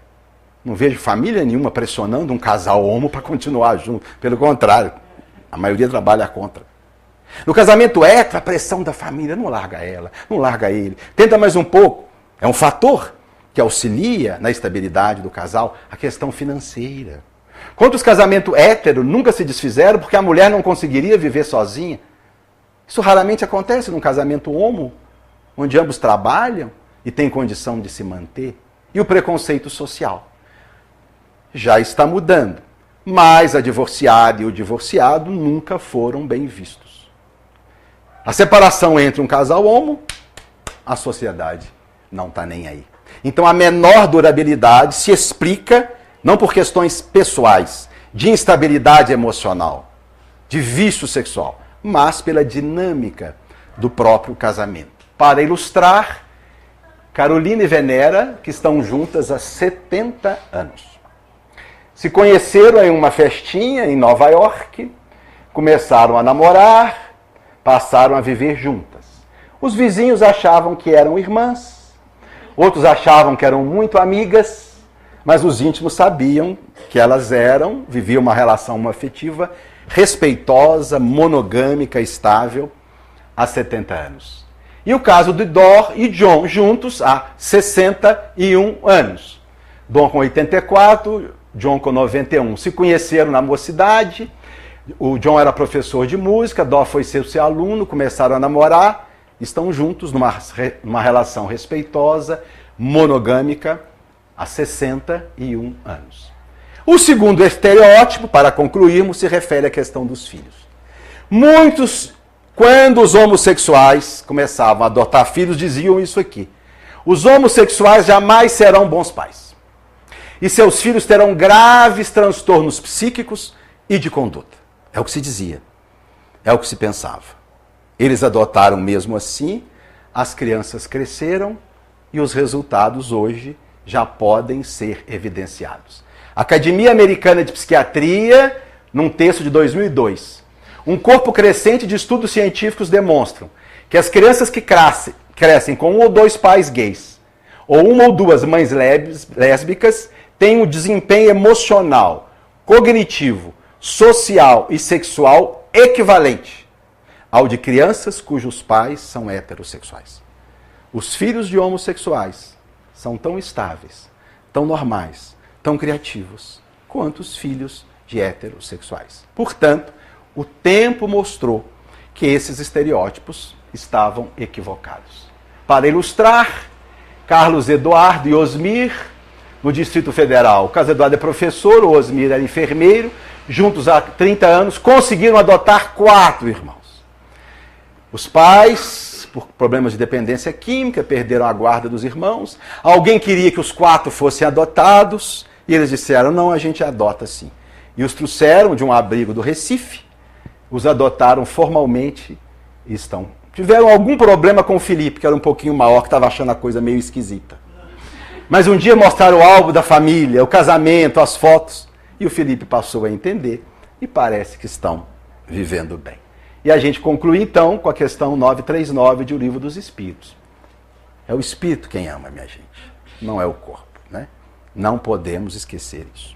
Não vejo família nenhuma pressionando um casal homo para continuar junto. Pelo contrário, a maioria trabalha contra. No casamento hétero, a pressão da família, não larga ela, não larga ele. Tenta mais um pouco. É um fator que auxilia na estabilidade do casal, a questão financeira. Quantos casamentos héteros nunca se desfizeram porque a mulher não conseguiria viver sozinha? Isso raramente acontece num casamento homo, onde ambos trabalham e têm condição de se manter. E o preconceito social já está mudando, mas a divorciada e o divorciado nunca foram bem vistos. A separação entre um casal homo, a sociedade não está nem aí. Então a menor durabilidade se explica não por questões pessoais, de instabilidade emocional, de vício sexual, mas pela dinâmica do próprio casamento. Para ilustrar, Carolina e Venera, que estão juntas há 70 anos. Se conheceram em uma festinha em Nova York, começaram a namorar, passaram a viver juntas. Os vizinhos achavam que eram irmãs, outros achavam que eram muito amigas, mas os íntimos sabiam que elas viviam uma relação afetiva respeitosa, monogâmica, estável, há 70 anos. E o caso de Dor e John, juntos há 61 anos. Dor com 84, John com 91. Se conheceram na mocidade, o John era professor de música, Dor foi ser seu aluno, começaram a namorar, estão juntos numa relação respeitosa, monogâmica, há 61 anos. O segundo estereótipo, para concluirmos, se refere à questão dos filhos. Muitos, quando os homossexuais começavam a adotar filhos, diziam isso aqui: os homossexuais jamais serão bons pais. E seus filhos terão graves transtornos psíquicos e de conduta. É o que se dizia. É o que se pensava. Eles adotaram mesmo assim, as crianças cresceram e os resultados hoje já podem ser evidenciados. A Academia Americana de Psiquiatria, num texto de 2002, um corpo crescente de estudos científicos demonstram que as crianças que crescem com um ou dois pais gays, ou uma ou duas mães lésbicas, têm um desempenho emocional, cognitivo, social e sexual equivalente ao de crianças cujos pais são heterossexuais. Os filhos de homossexuais são tão estáveis, tão normais, tão criativos, quanto os filhos de heterossexuais. Portanto, o tempo mostrou que esses estereótipos estavam equivocados. Para ilustrar, Carlos Eduardo e Osmir, no Distrito Federal. O Carlos Eduardo é professor, o Osmir era enfermeiro, juntos há 30 anos, conseguiram adotar 4 irmãos. Os pais, por problemas de dependência química, perderam a guarda dos irmãos. Alguém queria que os 4 fossem adotados, e eles disseram, não, a gente adota sim. E os trouxeram de um abrigo do Recife, os adotaram formalmente e tiveram algum problema com o Felipe, que era um pouquinho maior, que estava achando a coisa meio esquisita. Mas um dia mostraram o álbum da família, o casamento, as fotos, e o Felipe passou a entender, e parece que estão vivendo bem. E a gente conclui então com a questão 939 de O Livro dos Espíritos. É o espírito quem ama, minha gente, não é o corpo, né? Não podemos esquecer isso.